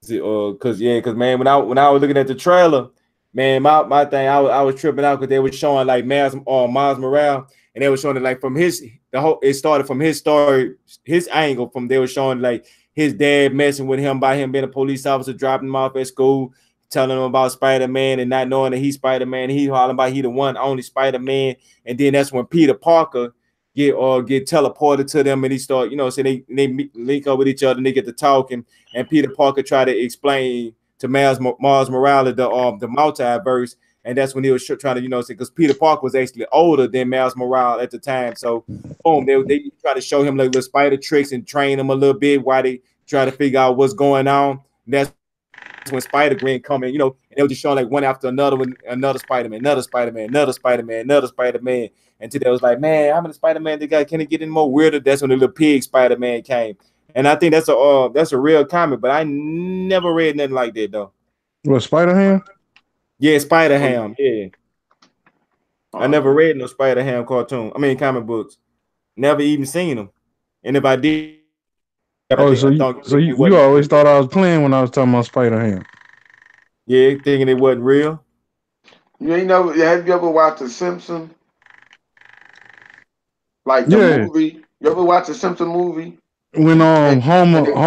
Cause man, when I was looking at the trailer, man, my thing, I was tripping out because they were showing like Miles Morales, and they were showing it like from it started from his story, his angle. From they were showing like his dad messing with him by him being a police officer, dropping him off at school, telling him about Spider-Man and not knowing that he's Spider-Man. He hollering about he the one only Spider-Man, and then that's when Peter Parker get teleported to them, and he start, so they link up with each other and they get to talking, and Peter Parker try to explain to Miles Morales the multiverse, and that's when he was trying to, because Peter Parker was actually older than Miles Morales at the time. So boom, they try to show him like little spider tricks and train him a little bit while they try to figure out what's going on. And that's when Spider-Gwen come in, and they were just showing like one after another, another Spider-Man, another Spider-Man, another Spider-Man, another Spider-Man. And today I was like, man, how many Spider-Man they got? Can it get any more weirder? That's when the little pig Spider-Man came. And I think that's a real comic, but I never read nothing like that though. What, Spider-Ham? Yeah, Spider-Ham. Yeah. I never read no Spider-Ham comic books. Never even seen them. And if I did, you always thought I was playing when I was talking about Spider-Ham. Yeah, thinking it wasn't real. Have you ever watched The Simpsons? Like the movie. You ever watch the Simpsons movie? When Homer got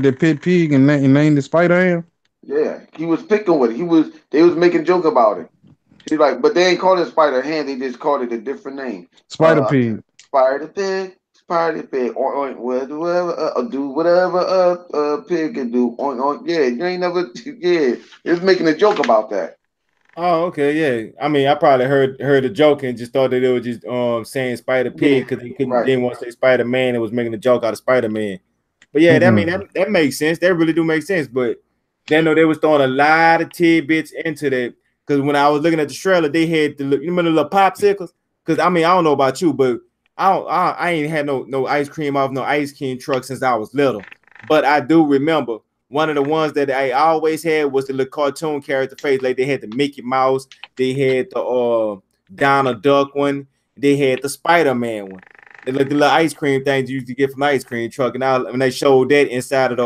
that pet pig and named it Spider-Ham? Yeah, he was picking with it. They was making joke about it. He's like, but they ain't called it Spider-Ham, they just called it a different name. Spider-Pig. Spider-Pig. Spider Pig. Whatever, do whatever pig can do. Yeah, you ain't never. Yeah, it's making a joke about that. Oh, okay, yeah. I mean, I probably heard the joke and just thought that it was just saying Spider Pig because he didn't want to say Spider Man. It was making a joke out of Spider Man. But yeah, that makes sense. That really do make sense. But they know they was throwing a lot of tidbits into that because when I was looking at the trailer, they had you remember the little popsicles? Because I mean, I don't know about you, but I ain't had no ice cream off no ice cream truck since I was little. But I do remember one of the ones that I always had was the little cartoon character face. Like they had the Mickey Mouse, they had the Donald Duck one, they had the Spider-Man one. The little ice cream things you used to get from the ice cream truck. And now when they showed that inside of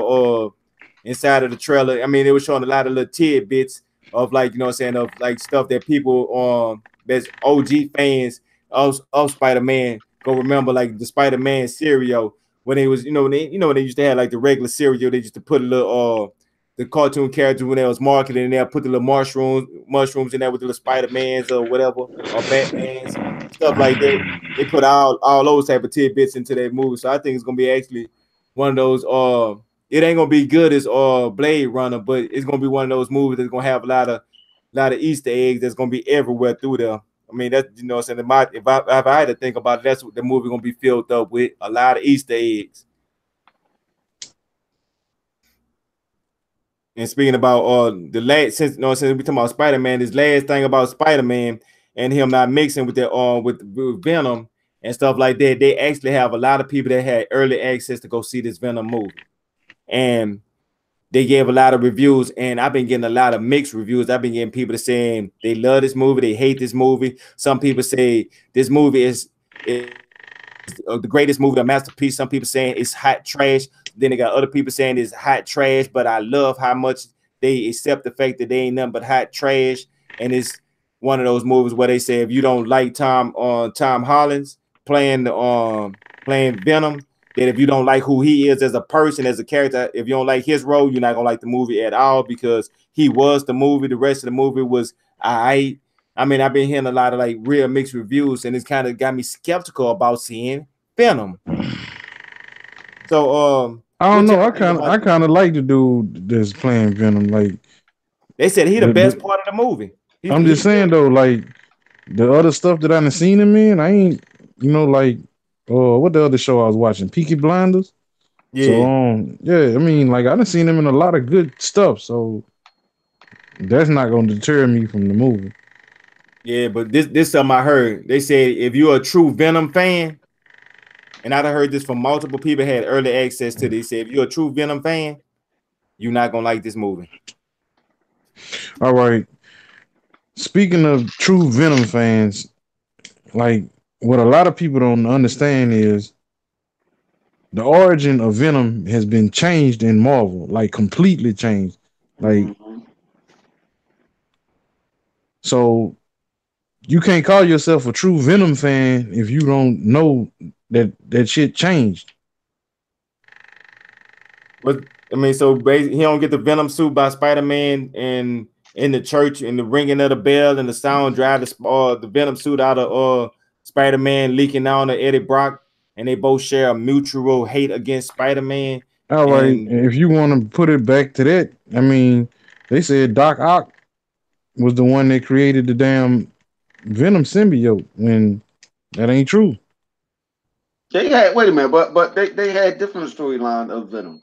the trailer, I mean, it was showing a lot of little tidbits of like, you know what I'm saying, of like stuff that people that's OG fans of Spider-Man go remember, like the Spider-Man cereal. When they was, when they used to have like the regular cereal, they used to put a little the cartoon characters when they was marketing, and they'll put the little mushrooms in there with the little Spider-Mans or whatever, or Batmans, stuff like that. They put all those type of tidbits into that movie. So I think it's gonna be actually one of those it ain't gonna be good as Blade Runner, but it's gonna be one of those movies that's gonna have a lot of Easter eggs that's gonna be everywhere through there. I mean, that's, you know what I'm saying, if I had to think about it, that's what the movie gonna be filled up with, a lot of Easter eggs. And speaking about the last, since we talking about Spider-Man, this last thing about Spider-Man and him not mixing with the with Venom and stuff like that, they actually have a lot of people that had early access to go see this Venom movie. And they gave a lot of reviews, and I've been getting a lot of mixed reviews. I've been getting people saying they love this movie, they hate this movie. Some people say this movie is the greatest movie, a masterpiece. Some people saying it's hot trash. Then they got other people saying it's hot trash, but I love how much they accept the fact that they ain't nothing but hot trash. And it's one of those movies where they say if you don't like Tom Holland playing Venom, that if you don't like who he is as a person, as a character, if you don't like his role, you're not gonna like the movie at all, because he was the movie. The rest of the movie was I mean, I've been hearing a lot of like real mixed reviews, and it's kind of got me skeptical about seeing Venom. So I don't know. I kind of like the dude that's playing Venom. Like they said, he the best part of the movie. I'm just saying though, like the other stuff that I've seen him in, I ain't, like what the other show I was watching, Peaky Blinders. Yeah. So yeah, I mean, like I done seen him in a lot of good stuff, so that's not gonna deter me from the movie. Yeah, but this something I heard. They said if you're a true Venom fan, and I've heard this from multiple people had early access to this. They said if you're a true Venom fan, you're not gonna like this movie. All right. Speaking of true Venom fans, like what a lot of people don't understand is the origin of Venom has been changed in Marvel, like completely changed. Like, so you can't call yourself a true Venom fan if you don't know that shit changed. But I mean, so basically, he don't get the Venom suit by Spider-Man and in the church and the ringing of the bell and the sound drive the Venom suit out of Spider-Man leaking down to Eddie Brock, and they both share a mutual hate against Spider-Man. All right, and if you want to put it back to that, I mean, they said Doc Ock was the one that created the damn Venom symbiote, when that ain't true. They had, wait a minute, but they had different storyline of Venom.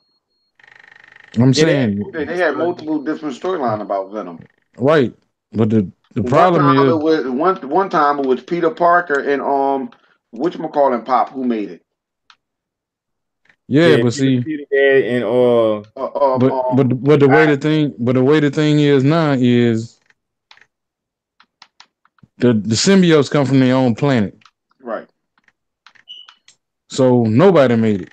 I'm saying they had multiple different storyline about Venom. Right, but the problem is one time it was Peter Parker and whatchamacallit Pop who made it. Yeah, but see, and but the way the thing is now is the symbiotes come from their own planet, right? So nobody made it.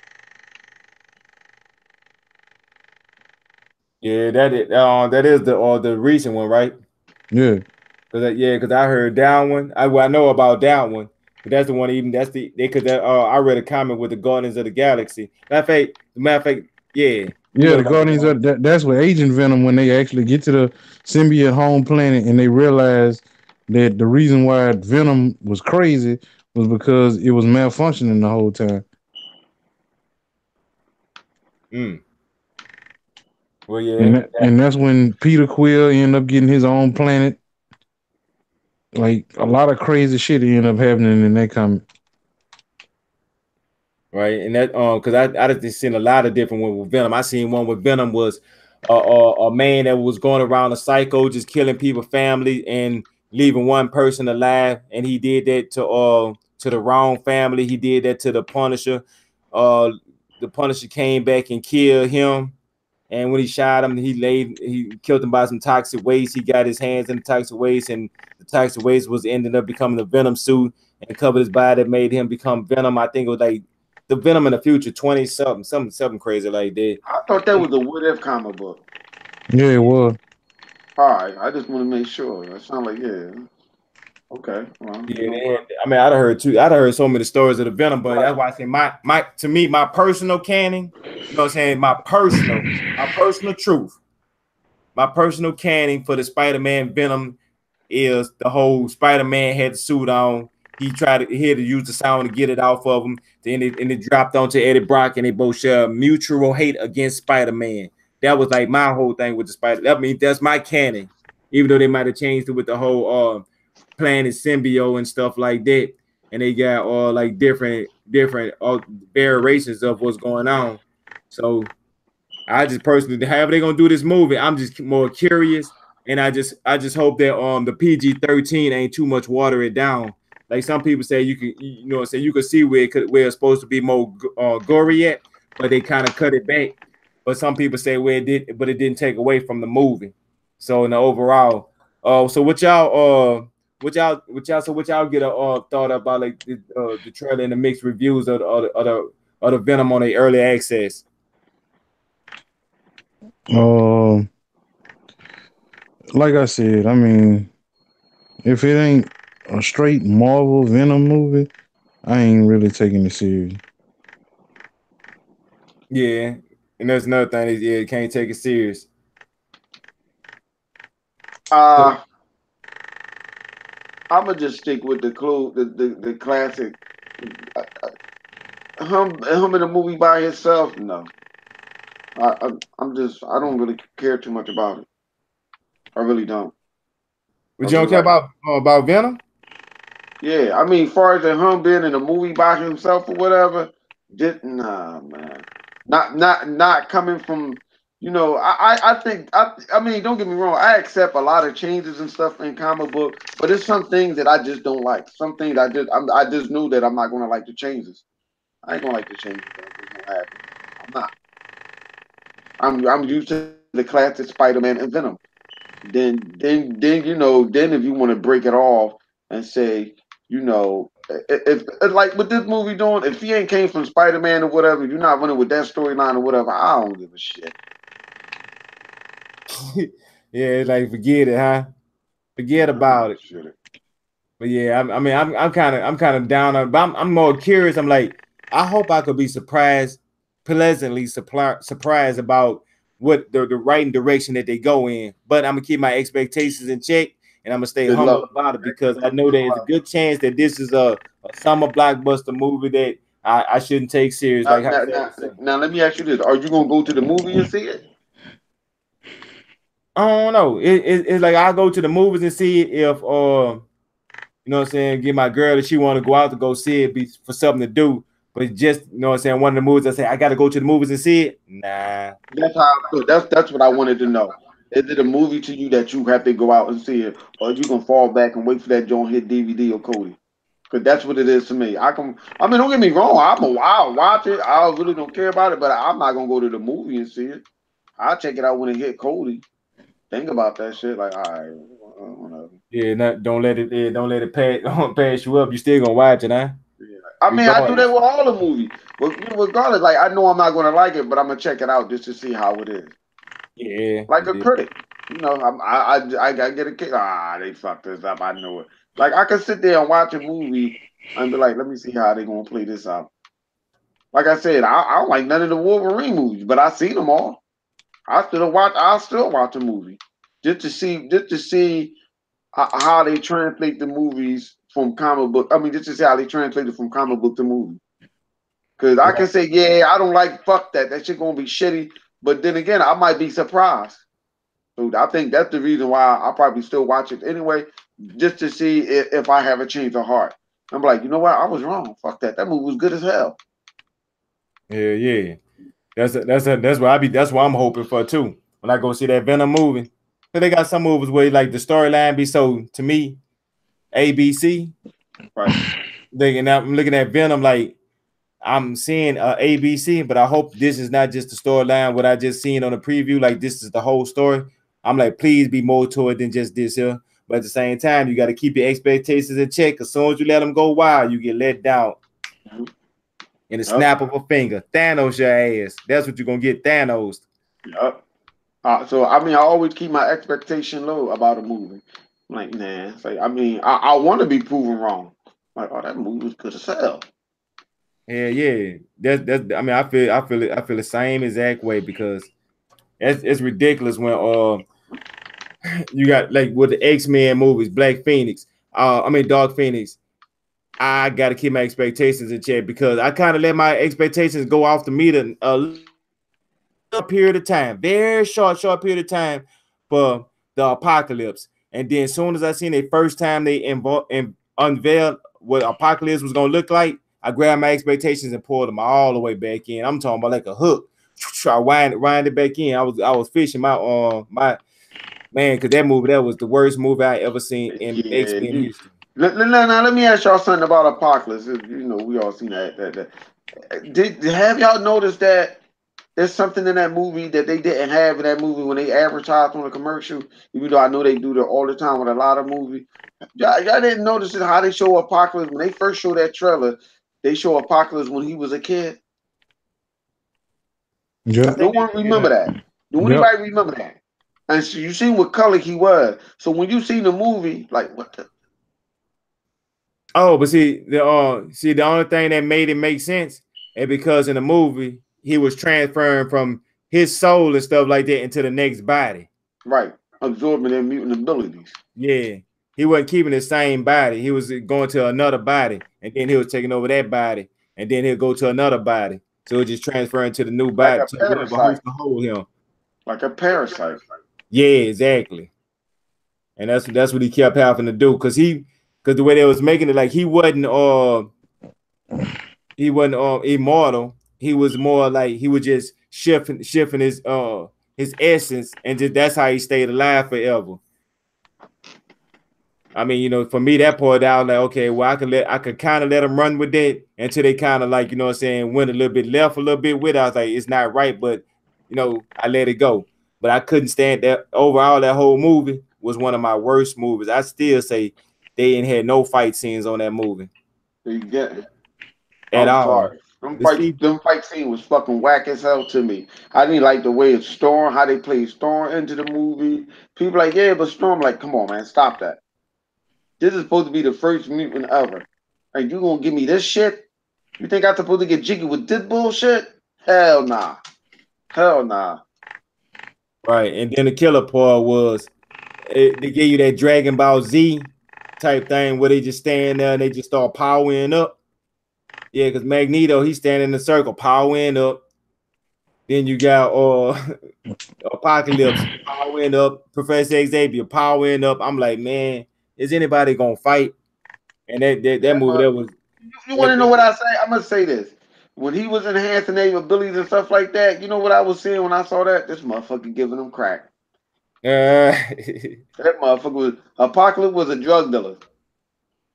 Yeah, that is the recent one, right? Yeah, because I heard that one. I know about that one, but that's the one. Even that's I read a comment with the Guardians of the Galaxy. Matter of fact, yeah. Yeah, the Guardians that's what Agent Venom, when they actually get to the symbiote home planet and they realize that the reason why Venom was crazy was because it was malfunctioning the whole time. Mm. Well, yeah, And that's when Peter Quill ended up getting his own planet. Like a lot of crazy shit ended up happening in that comic. right. And that because I just seen a lot of different ones with Venom. I seen one with Venom was a man that was going around a psycho, just killing people, family, and leaving one person alive. And he did that to the wrong family. He did that to the Punisher. The Punisher came back and killed him. And when he shot him, he killed him by some toxic waste. He got his hands in the toxic waste, and the toxic waste was ended up becoming a Venom suit and covered his body that made him become Venom. I think it was like the Venom in the future, 20 something crazy like that. I thought that was a What If comic book. Yeah, it was. All right, I just want to make sure. That sounds like Okay. Well, Yeah, I mean, I'd heard so many stories of the Venom, but that's why I say my personal canon, you know what I'm saying? My personal truth, my personal canon for the Spider-Man Venom is the whole Spider-Man had the suit on. He had to use the sound to get it off of him. Then it dropped onto Eddie Brock, and they both share mutual hate against Spider-Man. That was like my whole thing with the Spider. I mean, that's my canon, even though they might have changed it with the whole planet symbiote and stuff like that. And they got all like different variations of what's going on. So I just personally, however they're gonna do this movie, I'm just more curious, and I just hope that the PG-13 ain't too much water it down. Like some people say, you can see where it's supposed to be more gory at, but they kind of cut it back. But some people say where it did, but it didn't take away from the movie. So in the overall, so what y'all get a thought about like the trailer and the mixed reviews of the Venom on the early access? Like I said, I mean, if it ain't a straight Marvel Venom movie, I ain't really taking it serious. Yeah, and there's another thing is you can't take it serious. I'm gonna just stick with the classic. Him in the movie by himself. No, I don't really care too much about it. I really don't. But you don't care about Venom? Yeah, I mean, far as him being in a movie by himself or whatever, nah, man. Not coming from, I think I mean, don't get me wrong, I accept a lot of changes and stuff in comic book, but there's some things that I just don't like. Some things I just knew that I'm not gonna like the changes. I ain't gonna like the changes. I'm not. I'm used to the classic Spider-Man and Venom. Then then if you want to break it off and say, if like with this movie doing, if he ain't came from Spider-Man or whatever, you're not running with that storyline or whatever, I don't give a shit. Yeah, like forget it, huh? Forget about it. But yeah, I'm kind of down on it, but I'm more curious. I'm like, I hope I could be pleasantly surprised about what the writing direction that they go in. But I'm gonna keep my expectations in check, and I'm gonna stay humble about it because I know there's a good chance that this is a summer blockbuster movie that I shouldn't take serious. Now, let me ask you this: are you gonna go to the movie and see it? I don't know. It's like I go to the movies and see it if you know what I'm saying, get my girl that she want to go out to go see it be for something to do. But just, you know what I'm saying, one of the movies I say, I got to go to the movies and see it. Nah. That's how I feel. That's what I wanted to know. Is it a movie to you that you have to go out and see it, or you can fall back and wait for that joint hit DVD or Cody? Because that's what it is to me. I mean, don't get me wrong. I'll watch it. I really don't care about it, but I'm not gonna go to the movie and see it. I'll check it out when it hit Cody. Think about that shit. Like, all right, whatever. Yeah, don't let it pass you up. You still gonna watch it, huh? Yeah. I mean, I do that with all the movies. But regardless, like I know I'm not gonna like it, but I'm gonna check it out just to see how it is. Yeah. Like a critic. I get a kick. They fucked this up. I know it. Like I can sit there and watch a movie and be like, let me see how they gonna play this out. Like I said, I don't like none of the Wolverine movies, but I seen them all. I'll still watch a movie just to see how they translate the movies from comic book. I mean, just to see how they translate it from comic book to movie. Because I can say, yeah, I don't like fuck that. That shit gonna be shitty. But then again, I might be surprised. So I think that's the reason why I'll probably still watch it anyway, just to see if I have a change of heart. I'm like, you know what? I was wrong. Fuck that. That movie was good as hell. Yeah. That's what I be. That's what I'm hoping for too. When I go see that Venom movie, but they got some movies where like the storyline be so to me, ABC. Right. I'm looking at Venom like I'm seeing ABC, but I hope this is not just the storyline. What I just seen on the preview, like this is the whole story. I'm like, please be more to it than just this here. But at the same time, you got to keep your expectations in check. As soon as you let them go wild, you get let down. In the snap of a finger, Thanos your ass. That's what you're gonna get, Thanos. Yep. So I mean, I always keep my expectation low about a movie. I'm like, nah. It's like, I mean, I want to be proven wrong. Like, oh, that movie was good as hell. Yeah. That's. I mean, I feel the same exact way because it's ridiculous when you got like with the X-Men movies, Black Phoenix. Dark Phoenix. I got to keep my expectations in check because I kind of let my expectations go off the meter a little period of time, very short period of time for the Apocalypse. And then as soon as I seen the first time they unveiled what Apocalypse was going to look like, I grabbed my expectations and pulled them all the way back in. I'm talking about like a hook. I wind it back in. I was fishing my man, because that was the worst movie I ever seen in X-Men history. Now, let me ask y'all something about Apocalypse. You know, we all seen that. Have y'all noticed that there's something in that movie that they didn't have in that movie when they advertised on the commercial? Even though I know they do that all the time with a lot of movies. Y'all didn't notice it, how they show Apocalypse when they first show that trailer. They show Apocalypse when he was a kid. Yeah. No one remember that. Do anybody remember that? And so you seen what color he was. So when you seen the movie, like what the? Oh, but see the only thing that made it make sense is because in the movie he was transferring from his soul and stuff like that into the next body. Right, absorbing their mutant abilities. Yeah, he wasn't keeping the same body. He was going to another body, and then he was taking over that body, and then he'll go to another body. So it's just transferring to the new body like to who's to hold him. Like a parasite. Yeah, exactly. And that's what he kept having to do because the way they was making it, like he wasn't immortal. He was more like he was just shifting his essence, and just that's how he stayed alive forever. I mean, you know, for me that part out like, okay, well, I could kind of let them run with it until they kind of like, you know what I'm saying, went a little bit left a little bit with it. I was like, it's not right, but you know, I let it go. But I couldn't stand that. Overall, that whole movie was one of my worst movies. I still say they ain't had no fight scenes on that movie. You get it. At all. Them fight scene was fucking whack as hell to me. I didn't like the way Storm, how they played Storm into the movie. People like, yeah, but Storm, like, come on, man, stop that. This is supposed to be the first mutant ever. And you gonna give me this shit? You think I'm supposed to get jiggy with this bullshit? Hell nah. Hell nah. Right, and then the killer part was they gave you that Dragon Ball Z type thing where they just stand there and they just start powering up. Yeah, because Magneto, he's standing in a circle, powering up. Then you got Apocalypse powering up, Professor Xavier powering up. I'm like, man, is anybody gonna fight? And that movie that was. You want to know what I say? I'm gonna say this. When he was enhancing their abilities and stuff like that, you know what I was seeing when I saw that? This motherfucker giving them crack. That motherfucker Apocalypse was a drug dealer.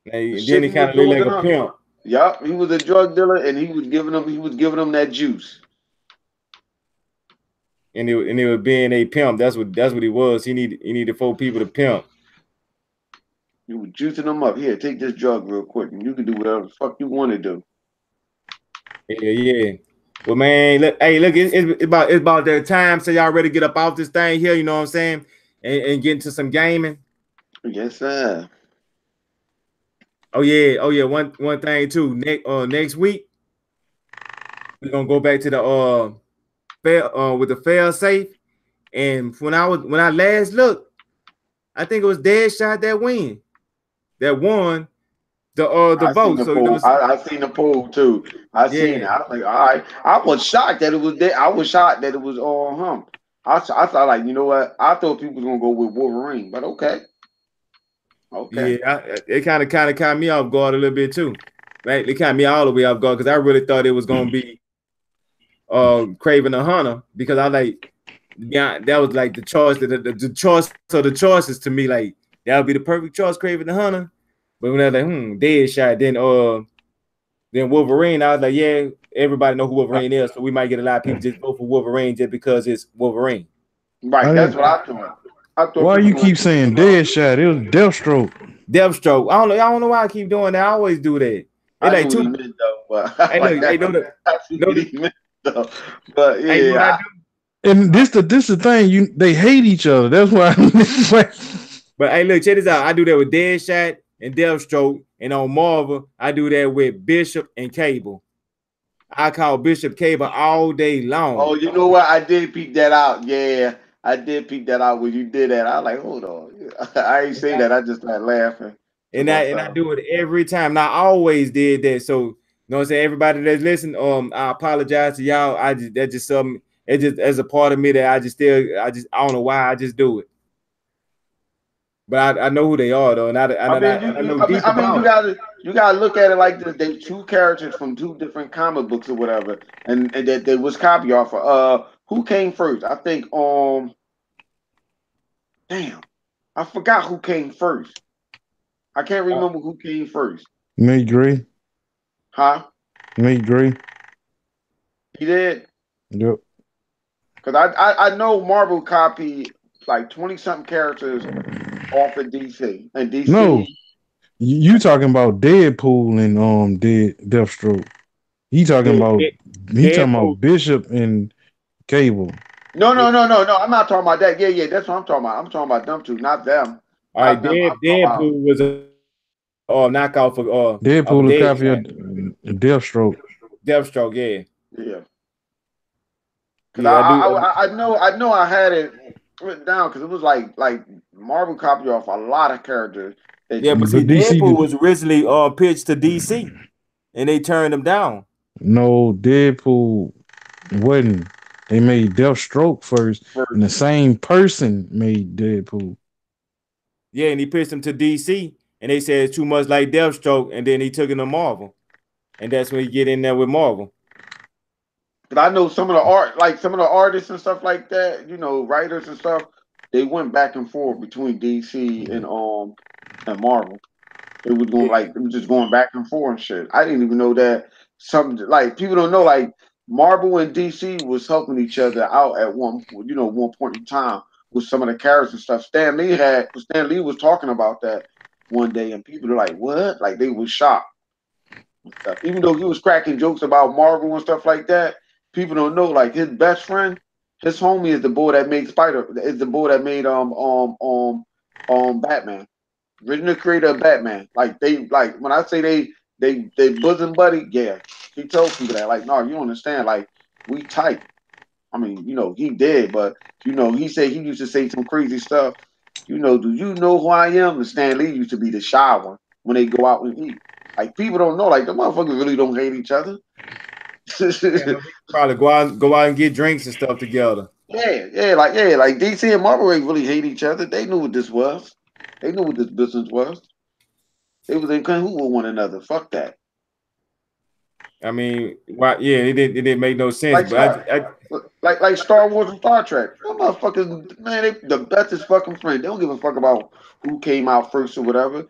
Then he kind of looked like a pimp. Yup, he was a drug dealer, and he was giving them that juice. And it was being a pimp. That's what he was. He needed 4 people to pimp. You were juicing them up. Here, take this drug real quick, and you can do whatever the fuck you want to do. Yeah. Well, man, look, it's about that time. So y'all ready to get up off this thing here? You know what I'm saying? And get into some gaming. Yes, sir. Oh yeah. One thing too. Next week we're gonna go back to the with the fail safe. And when I last looked, I think it was Deadshot that won. the I seen vote. the So you know, poll. I seen the poll too. I seen it. yeah, I was like, all right. I was shocked that it was there. I was shocked that it was on him. I thought like, you know what? I thought people was gonna go with Wolverine, but okay. Okay. it kind of caught me off guard a little bit too. Right, it caught me all the way off guard because I really thought it was gonna be Craven the Hunter because I like that was like the choice the choice of the choices to me like that would be the perfect choice, Craven the Hunter. But when I was like, Deadshot, then Wolverine, I was like, yeah, everybody know who Wolverine is, so we might get a lot of people just vote for Wolverine just because it's Wolverine. Right. That's what I thought. I thought Why people you gonna keep saying Deadshot? It was Deathstroke. Deathstroke. I don't know why I keep doing that. I always do that. It I like knew what he two. meant though, but Hey, like look, hey, that. I see what he meant though. But hey, know what I yeah, do? And this the thing, they hate each other. That's why. But hey, look, check this out. I do that with Deadshot and Deathstroke, and on Marvel, I do that with Bishop and Cable. I call Bishop Cable all day long. oh, you know what? I did peek that out. Yeah, I did peek that out when you did that. I was like, hold on. I ain't say that. I just started laughing. And I do it every time. And I always did that. So you know what I'm saying? Everybody that's listening, I apologize to y'all. That's just something. It just as a part of me that I don't know why I just do it. But I know who they are though, and I know deep about it. You gotta look at it like this. They two characters from two different comic books or whatever, and that they was copy off of. Who came first? I think damn, I forgot who came first. I can't remember who came first. May Gray. Huh? May Gray. He did? Yep. Because I know Marvel copied like 20 something characters off of DC. And DC. No. You talking about Deadpool and Deathstroke. He talking about Bishop and Cable. No. I'm not talking about that. Yeah, that's what I'm talking about. I'm talking about them two, not them. All right, Deadpool was a knockoff of Deadpool a copy of Deathstroke. Deathstroke, yeah. Yeah. Because I know I had it written down because it was like Marvel copy off a lot of characters. Yeah, but see, Deadpool was originally pitched to DC, and they turned him down. No, Deadpool wasn't. They made Deathstroke first, and the same person made Deadpool. Yeah, and he pitched him to DC, and they said it's too much like Deathstroke, and then he took it to Marvel, and that's when he get in there with Marvel. But I know some of the artists and stuff like that, you know, writers and stuff, they went back and forth between DC and Marvel. It was just going back and forth and shit. I didn't even know that something like people don't know like Marvel and DC was helping each other out at one point in time with some of the characters and stuff. Stan Lee was talking about that one day, and people are like, "What?" Like they was shocked. Even though he was cracking jokes about Marvel and stuff like that, people don't know. Like his best friend, his homie is the boy that made Batman. Original creator of Batman. Like when I say they bosom buddy, yeah. He told people that, like, no, you don't understand, like, we tight. I mean, you know, he did, but you know, he said he used to say some crazy stuff. You know, do you know who I am? And Stan Lee used to be the shy one when they go out and eat. Like people don't know, like the motherfuckers really don't hate each other. Probably go out and get drinks and stuff together. Yeah, like DC and Marvel really hate each other. They knew what this was. They knew what this business was. They was in cahoots with one another. Fuck that. I mean, why? Yeah, it didn't make no sense. Like Star Wars and Star Trek. Them motherfuckers, man, they the bestest fucking friend. They don't give a fuck about who came out first or whatever.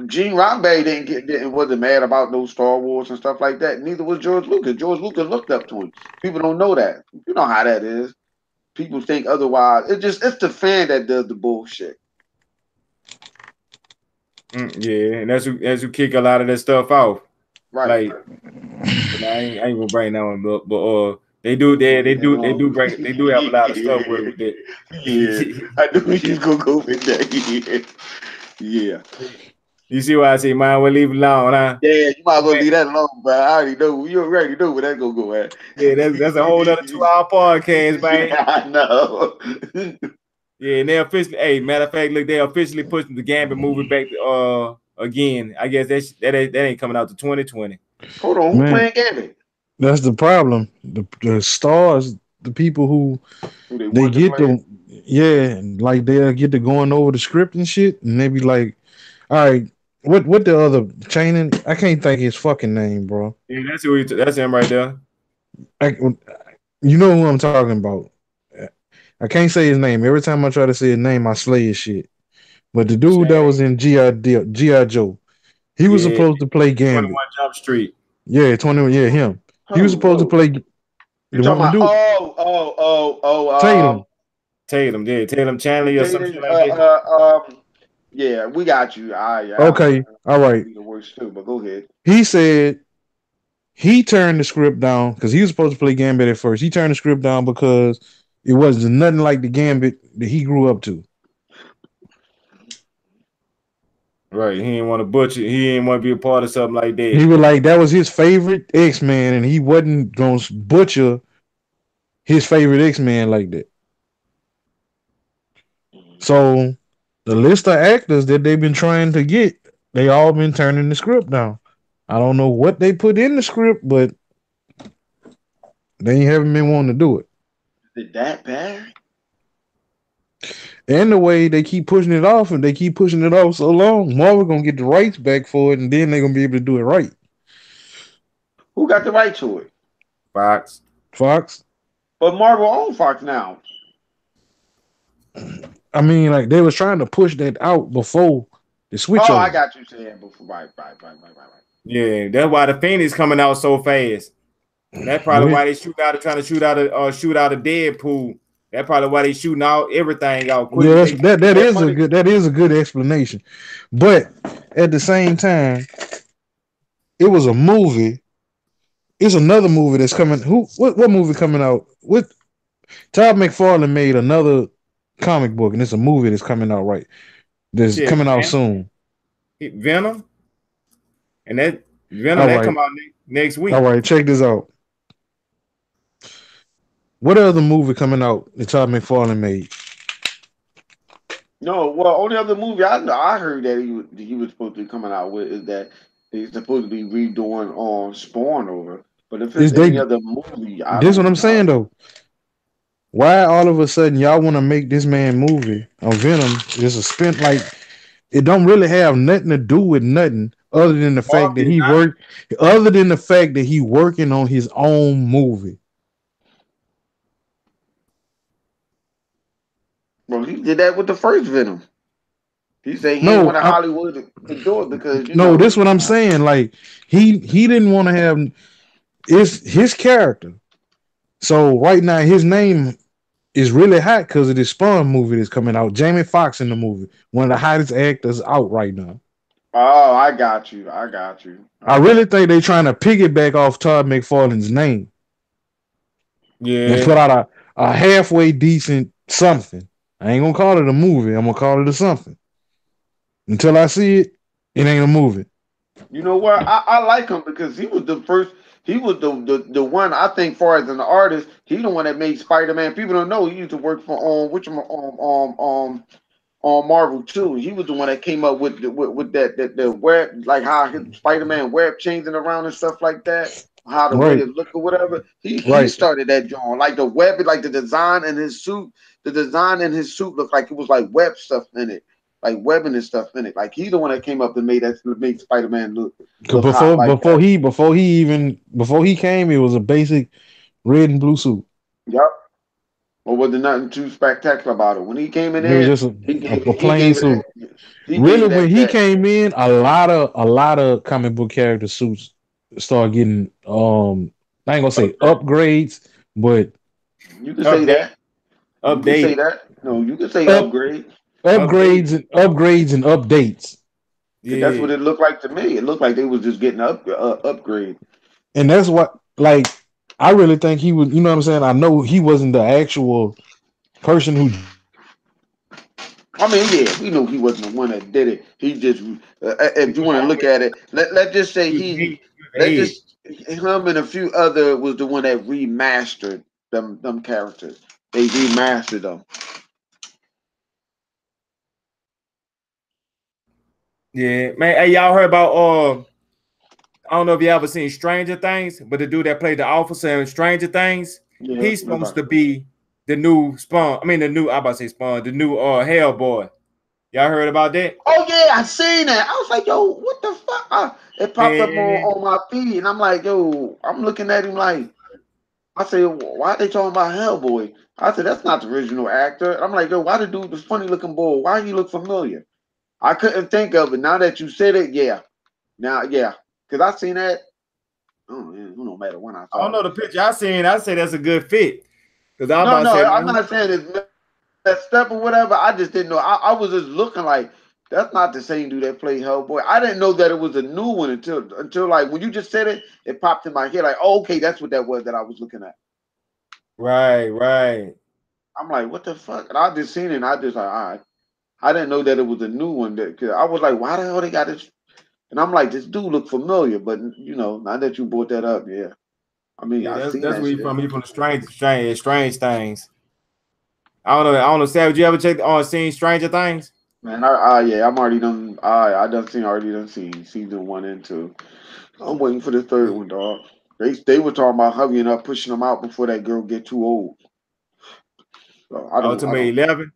Gene Roddenberry wasn't mad about no Star Wars and stuff like that. Neither was George Lucas. George Lucas looked up to him. People don't know that. You know how that is. People think otherwise. It's the fan that does the bullshit. Yeah, and that's who kick a lot of that stuff off. Right. Like, I ain't gonna bring that one, but they do have a lot of stuff with it. Yeah, I knew he was gonna go with that. Yeah. You see why I say mine will leave it alone, huh? Yeah, you might as well leave that alone, but I already know you already know where that's gonna go at. Yeah, that's a whole other 2-hour podcast, man. Yeah, I know. Yeah, and they officially, matter of fact, look, they officially pushing the Gambit movie back to again, I guess that ain't coming out to 2020. Hold on, who Man. playing Gambit? That's the problem. The stars, the people who Who they want to get play? to, yeah, like they'll get to going over the script and shit, and they be like, all right, what the other Chainin? I can't think his fucking name, bro. Yeah, that's him right there. You know who I'm talking about. I can't say his name. Every time I try to say his name, I slay his shit. But the dude that was in G.I. Joe, he was Yeah. supposed to play 21 Gambit. Jump Street. Yeah, 21. Yeah, him. He was supposed to play. You talking about? Tatum. Yeah, Tatum Chandler or something like that. Yeah, we got you. Okay, all right. The worst too, but go ahead. He said he turned the script down because he was supposed to play Gambit at first. He turned the script down because it wasn't nothing like the Gambit that he grew up to. Right, he didn't want to butcher. He didn't want to be a part of something like that. He was like, that was his favorite X-Man, and he wasn't gonna butcher his favorite X-Man like that. So the list of actors that they've been trying to get, they all been turning the script down. I don't know what they put in the script, but they haven't been wanting to do it. Is it that bad? And the way they keep pushing it off, and they keep pushing it off so long, Marvel gonna get the rights back for it, and then they're gonna be able to do it right. Who got the right to it? Fox. But Marvel owns Fox now. I mean, like they was trying to push that out before the switch. I got you saying before. Right. Yeah, that's why the Phoenix coming out so fast. And that's probably why they trying to shoot out a Deadpool. That's probably why they shooting out everything out quick. Yeah, that is a good explanation. But at the same time, it was a movie. It's another movie that's coming. What movie coming out? What Todd McFarlane made another comic book, and it's a movie that's coming out coming out soon. Venom. And that Venom come out next week. All right, check this out. What other movie coming out that Todd McFarlane made? No, well, only other movie I heard that he was supposed to be coming out with is that he's supposed to be redoing on Spawn over. But if it's any other movie, this is what I'm saying though. Why all of a sudden y'all want to make this man movie on Venom? It's a spin like it don't really have nothing to do with nothing other than the fact that he working on his own movie. Well, he did that with the first Venom. He said he didn't want Hollywood to do it because this is what I'm saying. Like he didn't want to have it's his character. So right now his name is really hot because of this Spawn movie that's coming out. Jamie Foxx in the movie, one of the hottest actors out right now. Oh, I got you. I really think they're trying to piggyback off Todd McFarlane's name. Yeah. And put out a halfway decent something. I ain't gonna call it a movie. I'm gonna call it a something. Until I see it, it ain't a movie. You know what? I like him because he was the first. He was the one I think, far as an artist, he's the one that made Spider-Man. People don't know he used to work for on Marvel too. He was the one that came up with the web, like how his Spider-Man web changing around and stuff like that. How the way it looked or whatever. He started that joint. Like the web, like the design in his suit. The design in his suit looked like it was like web stuff in it. Like webbing and stuff in it. Like he's the one that came up and made Spider-Man look before he came, it was a basic red and blue suit. Yep. Or was there nothing too spectacular about it? When he came in, it was just a plain suit. Really, when he came in, a lot of comic book character suits started getting I ain't gonna say upgrades, but you can say that. Update. You can say that. No, you can say upgrade. Upgrades and updates. Yeah. That's what it looked like to me. It looked like they was just getting upgrade. And that's what, like, I really think he was. You know what I'm saying? I know he wasn't the actual person who. I mean, yeah, we know he wasn't the one that did it. He just, if you want to look at it, let's just say him and a few other was the one that remastered them characters. They remastered them. Yeah, man. Hey, y'all heard about I don't know if you ever seen Stranger Things, but the dude that played the officer in Stranger Things, Yeah, he's supposed to be the new Spawn. I mean, the new, I about to say Spawn, the new Hellboy. Y'all heard about that? oh yeah, I seen that. I was like, yo, what the fuck? It popped up Man, on my feed, and I'm like, yo, I'm looking at him like, I said, why are they talking about Hellboy? I said, that's not the original actor. And I'm like, yo, why the dude, the funny looking boy, why he look familiar? I couldn't think of it. Now that you said it, yeah. Now, yeah. Because I seen that. Oh, man, no matter when I I don't saw know it. the picture I seen. I say that's a good fit. Because I was No, about to no, say, I'm man, not saying it's that step or whatever. I just didn't know. I was just looking like, that's not the same dude that played Hellboy. I didn't know that it was a new one until like when you just said it, it popped in my head like, oh, okay, that's what that was that I was looking at. right. I'm like, what the fuck? And I just seen it and I just like, all right. I didn't know that it was a new one. Cause I was like, why the hell they got this? And I'm like, this dude look familiar, but you know, now that you brought that up, yeah. I mean, Yeah, I seen that's that where he shit. from. He from the strange things. I don't know. Sam, did you ever check on seen Stranger Things? Man, yeah, I'm already done. I done seen already done seen season 1 and 2. I'm waiting for the third one, dog. They were talking about hurrying up, pushing them out before that girl get too old. So I Ultimate don't. 11.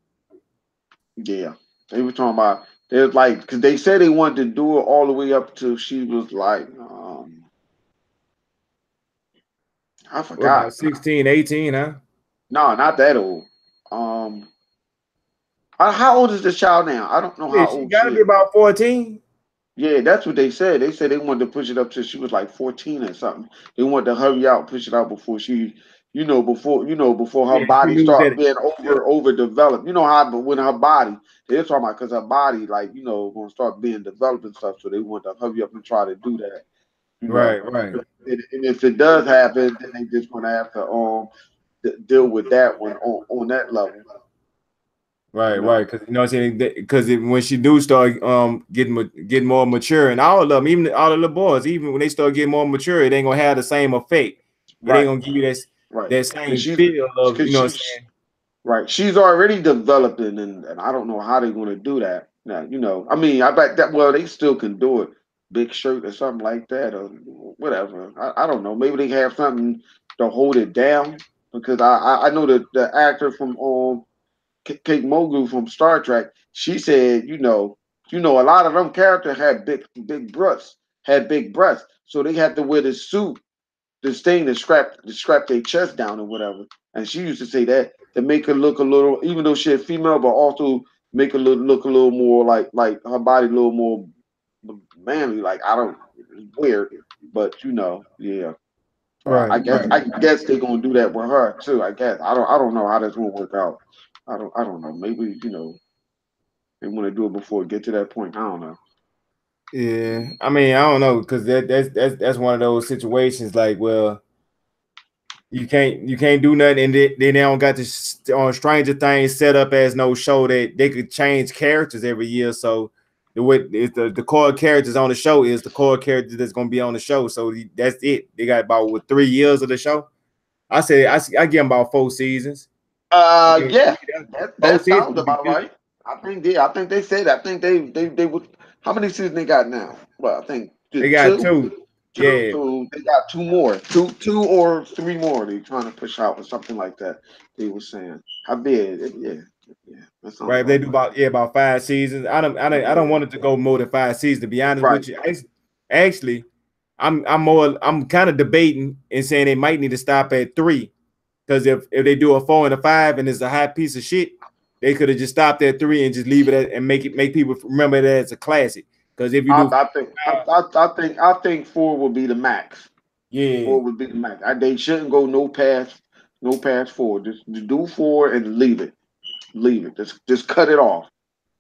Yeah, they were talking about. They're like, because they said they wanted to do it all the way up till she was like, I What about forgot. 16, 18, huh? No, not that old. Um, how old is this child now? I don't know Yeah, how she old got she to be is. about 14. Yeah, that's what they said. They said they wanted to push it up till she was like 14 or something. They wanted to hurry out, push it out before she, before her Yeah, she body lose start that. being overdeveloped. You know how, but when her body, they're talking about because her body, like gonna start being developed and stuff. So they want to hurry up and try to do that. You know, Right. and if it does happen, then they just gonna have to deal with that one on that level. You know. Because you know what I'm saying. Because when she do start getting more mature, and all of them, even all of the boys, even when they start getting more mature, it ain't gonna have the same effect. It ain't Right. gonna give you Right. that Because same feel of because you know what I'm she's saying. right. She's already developing, and I don't know how they're going to do that. Now, I mean, I bet that, well, they still can do it. Big shirt or something like that, or whatever. I don't know. Maybe they have something to hold it down because I know that the actor from Kate Mulgrew from Star Trek, she said, a lot of them characters had big breasts, so they had to wear the suit, this thing to scrap their chest down or whatever. And she used to say that to make her look a little, even though she's female, but also make her look a little more like her body a little more manly. Like I don't, it's weird, but yeah. So I guess they're gonna do that with her too. I guess I don't know how that's gonna work out. I don't know. Maybe they want to do it before it get to that point. I don't know. Yeah, I mean, I don't know because that's one of those situations. Like, well, you can't do nothing, and they don't got this on Stranger Things set up as no show that they could change characters every year. So the core characters on the show is the core character that's gonna be on the show. So that's it. They got about 3 years of the show. I give them about 4 seasons. Yeah, Four that seasons sounds would be about good. right. I think they said. I think they would. How many seasons they got now? Well, I think They just got two. two. Two. Yeah, So they got two more. Two or three more. They trying to push out or something like that. They were saying. I bet. Yeah. That sounds right. If they about do right. about 5 seasons. I don't want it to go more than 5 seasons. To be honest Right. with you, actually, I'm kind of debating and saying they might need to stop at 3 because if they do a 4 and a 5 and it's a hot piece of shit, they could have just stopped at 3 and just leave it at, and make people remember that it's a classic. Because if you I, do, I think. I think 4 would be the max. yeah, 4 would be the max. They shouldn't go no past 4. Just do 4 and leave it. Leave it. Just cut it off.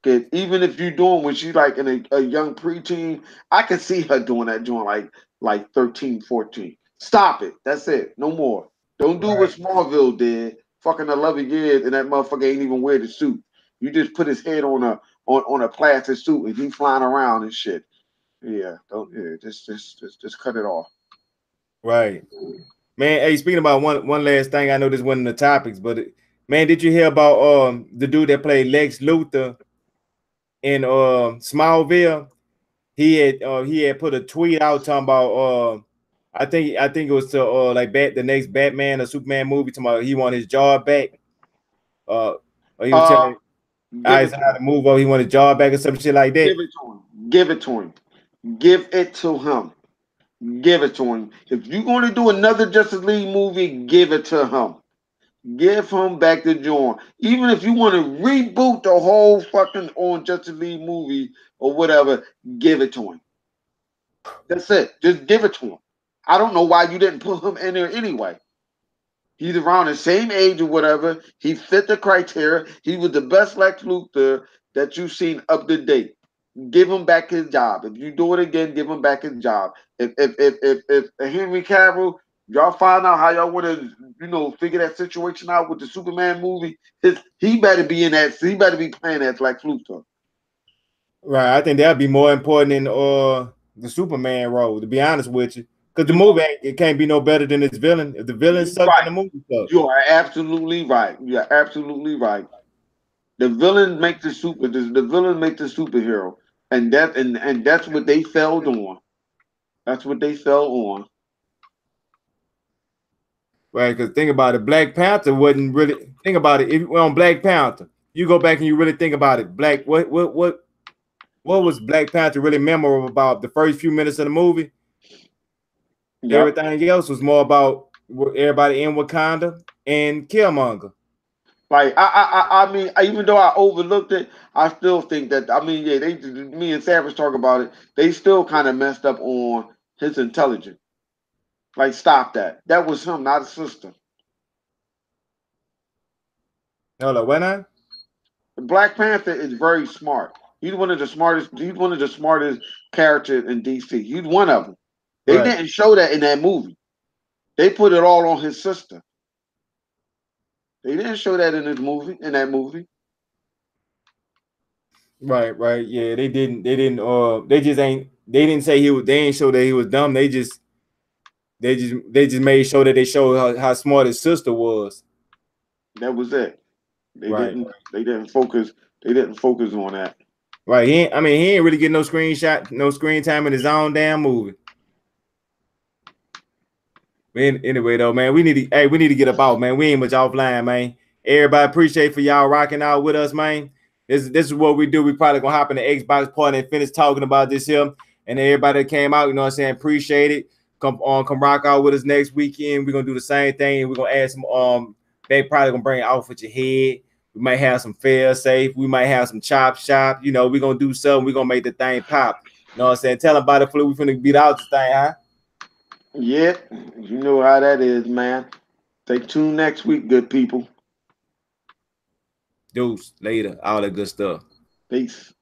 Okay, even if you're doing when she's like in a young preteen, I can see her doing that, doing like 13, 14. Stop it. That's it. No more. Don't do what right, Smallville did. Fucking 11 years and that motherfucker ain't even wear the suit. You just put his head on a plastic suit and he flying around and shit. Yeah, don't just cut it off. right. Man, hey, speaking about one last thing, I know this wasn't the topics, but man, did you hear about the dude that played Lex Luthor in Smallville? he had put a tweet out talking about I think it was to like the next Batman or Superman movie talking about he want his job back. Or he was telling Eisenhower to move on, he want his job back or some shit like that. Give it to him. Give it to him. Give it to him. Give it to him. If you're going to do another Justice League movie, give it to him. Give him back the joint. Even if you want to reboot the whole fucking on Justice League movie or whatever, give it to him. That's it. Just give it to him. I don't know why you didn't put him in there anyway. He's around the same age or whatever. He fit the criteria. He was the best Lex Luthor that you've seen up to date. Give him back his job. If you do it again, give him back his job. If Henry Cavill, y'all find out how y'all want to, figure that situation out with the Superman movie, he better be in that. He better be playing that Lex Luthor. Right. I think that'd be more important than the Superman role, to be honest with you. Because the movie, it can't be no better than its villain. If the villain sucks in the movie, sucks. You are absolutely right. You are absolutely right. The villain makes the villain makes the superhero, and that's what they failed on. That's what they fell on. Right, because think about it, Black Panther wasn't really. Think about it. If we're on Black Panther, you go back and you really think about it. What was Black Panther really memorable about? The first few minutes of the movie. Yep. Everything else was more about everybody in Wakanda and Killmonger. Like I mean, even though I overlooked it, I still think that me and Savage talk about it. They still kind of messed up on his intelligence. Like, stop that. That was him, not his sister. No, why not? Black Panther is very smart. He's one of the smartest. He's one of the smartest characters in DC. He's one of them. They didn't show that in that movie. They put it all on his sister. They didn't show that in that movie. Right. Yeah, they didn't. They didn't say he was. They ain't show that he was dumb. They just made sure that they showed how smart his sister was. That was it. They didn't focus on that. Right. He ain't really getting no screen time in his own damn movie. Anyway, though, man, we need to get about, man. We ain't much offline, man. Everybody appreciate for y'all rocking out with us, man. This is what we do. We probably gonna hop in the Xbox party and finish talking about this here. And everybody that came out, you know what I'm saying, appreciate it. Come rock out with us next weekend. We're gonna do the same thing. We're gonna add some they probably gonna bring Off With Your Head. We might have some Fail Safe. We might have some Chop Shop. We're gonna do something. We're gonna make the thing pop. You know what I'm saying? Tell them about the flu. We finna beat out this thing, huh? Yeah, you know how that is, man. Stay tuned next week, good people. Deuce, later, all that good stuff. Peace.